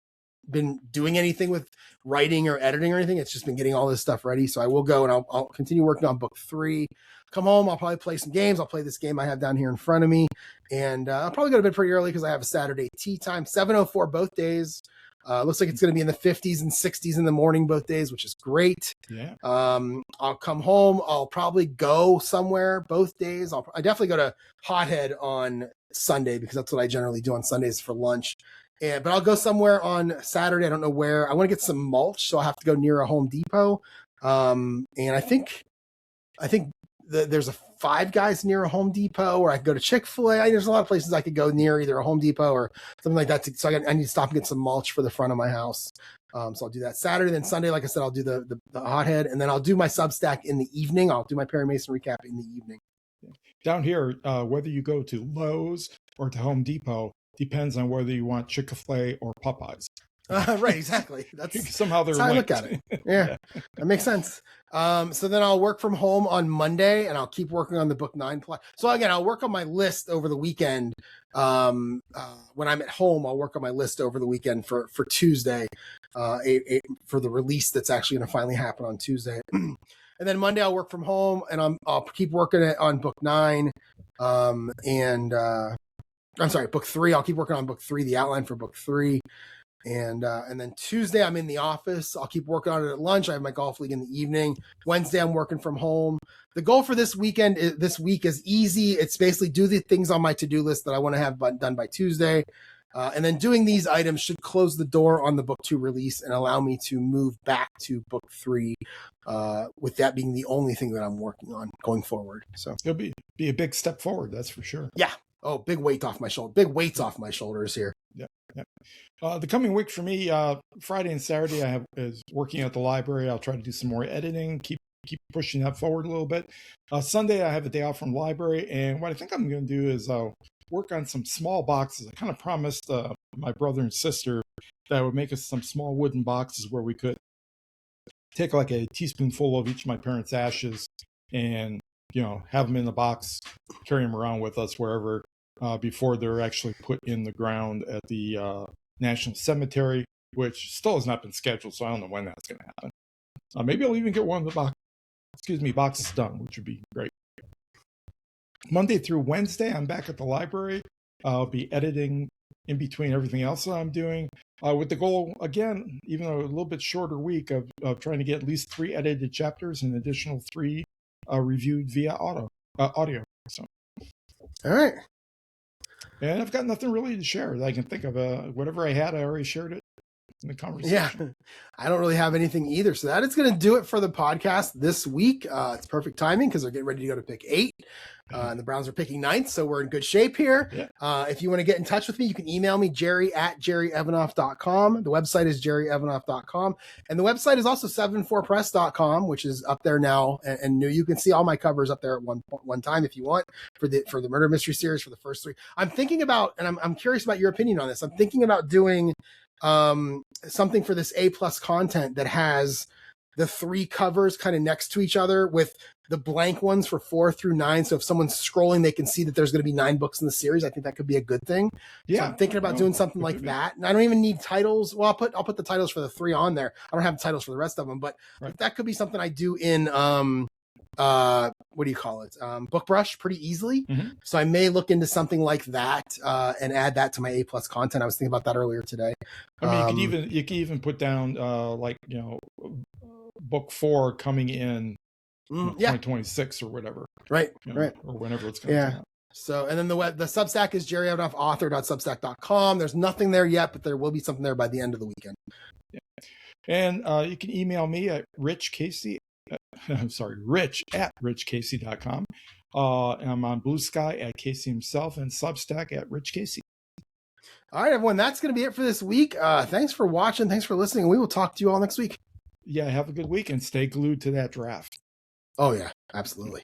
been doing anything with writing or editing or anything. It's just been getting all this stuff ready. So I will go and I'll continue working on book 3. Come home, I'll probably play some games. I'll play this game I have down here in front of me. And I'll probably go to bed pretty early because I have a Saturday tea time, 7:04 both days. Looks like it's going to be in the 50s and 60s in the morning both days, which is great. Yeah. I'll come home. I'll probably go somewhere both days. I definitely go to Hothead on Sunday because that's what I generally do on Sundays for lunch. But I'll go somewhere on Saturday. I don't know where. I want to get some mulch, so I'll have to go near a Home Depot. And I think there's a Five Guys near a Home Depot, or I could go to Chick-fil-A. There's a lot of places I could go near, either a Home Depot or something like that. So I need to stop and get some mulch for the front of my house. So I'll do that Saturday. Then Sunday, like I said, I'll do the Hothead, and then I'll do my Substack in the evening. I'll do my Perry Mason recap in the evening. Down here, whether you go to Lowe's or to Home Depot depends on whether you want Chick-fil-A or Popeyes. Right, exactly. That's somehow they're linked. How I look at it. Yeah, that makes sense. So then I'll work from home on Monday, and I'll keep working on the book 9 plot. So again, I'll work on my list over the weekend. When I'm at home, I'll work on my list over the weekend for Tuesday, for the release that's actually going to finally happen on Tuesday. And then Monday I'll work from home, and I'll keep working on book 9. I'm sorry, book 3. I'll keep working on book 3, the outline for book 3. And then Tuesday I'm in the office. I'll keep working on it at lunch. I have my golf league in the evening. Wednesday I'm working from home. The goal for this week is easy. It's basically do the things on my to-do list that I want to have done by Tuesday. And then doing these items should close the door on the book 2 release and allow me to move back to book 3, with that being the only thing that I'm working on going forward. So it'll be a big step forward, that's for sure. Yeah. Oh, big weight off my shoulder. Big weights off my shoulders here. Yeah. The coming week for me, Friday and Saturday, is working at the library. I'll try to do some more editing, keep keep pushing that forward a little bit. Sunday, I have a day off from library, and what I think I'm going to do is work on some small boxes. I kind of promised my brother and sister that I would make us some small wooden boxes where we could take like a teaspoonful of each of my parents' ashes and, have them in the box, carry them around with us wherever before they're actually put in the ground at the National Cemetery, which still has not been scheduled, so I don't know when that's going to happen. Maybe I'll even get one of the boxes done, which would be great. Monday through Wednesday, I'm back at the library. I'll be editing in between everything else that I'm doing, with the goal, again, even though a little bit shorter week, of trying to get at least 3 edited chapters and an additional 3 reviewed via audio. So, all right. And I've got nothing really to share that I can think of. Whatever I had, I already shared it in the conversation. Yeah, I don't really have anything either. So that is going to do it for the podcast this week. It's perfect timing because they're getting ready to go to pick 8. And the Browns are picking 9th, so we're in good shape here. Yeah. If you want to get in touch with me, you can email me, jerry@jerryevanoff.com. The website is jerryevanoff.com. And the website is also 74press.com, which is up there now and new. You can see all my covers up there at one time if you want for the Murder Mystery series for the first 3. I'm thinking about, and I'm curious about your opinion on this, I'm thinking about doing something for this A+ content that has the 3 covers kind of next to each other with the blank ones for 4 through 9. So if someone's scrolling, they can see that there's going to be 9 books in the series. I think that could be a good thing. Yeah. So I'm thinking about doing something like that. And I don't even need titles. Well, I'll put the titles for the 3 on there. I don't have titles for the rest of them, but that could be something I do in, what do you call it? BookBrush pretty easily. Mm-hmm. So I may look into something like that, and add that to my A+ content. I was thinking about that earlier today. I mean, you can even put down, book 4 coming in 2026 or whatever. Right. Right. Or whenever it's going to come out. So, and then the Substack is jerryevanoffauthor.substack.com. There's nothing there yet, but there will be something there by the end of the weekend. Yeah. And you can email me at rich@richcasey.com. And I'm on Blue Sky at Casey himself and Substack at Rich Casey. All right, everyone. That's going to be it for this week. Thanks for watching. Thanks for listening. And we will talk to you all next week. Yeah, have a good week and stay glued to that draft. Oh, yeah, absolutely.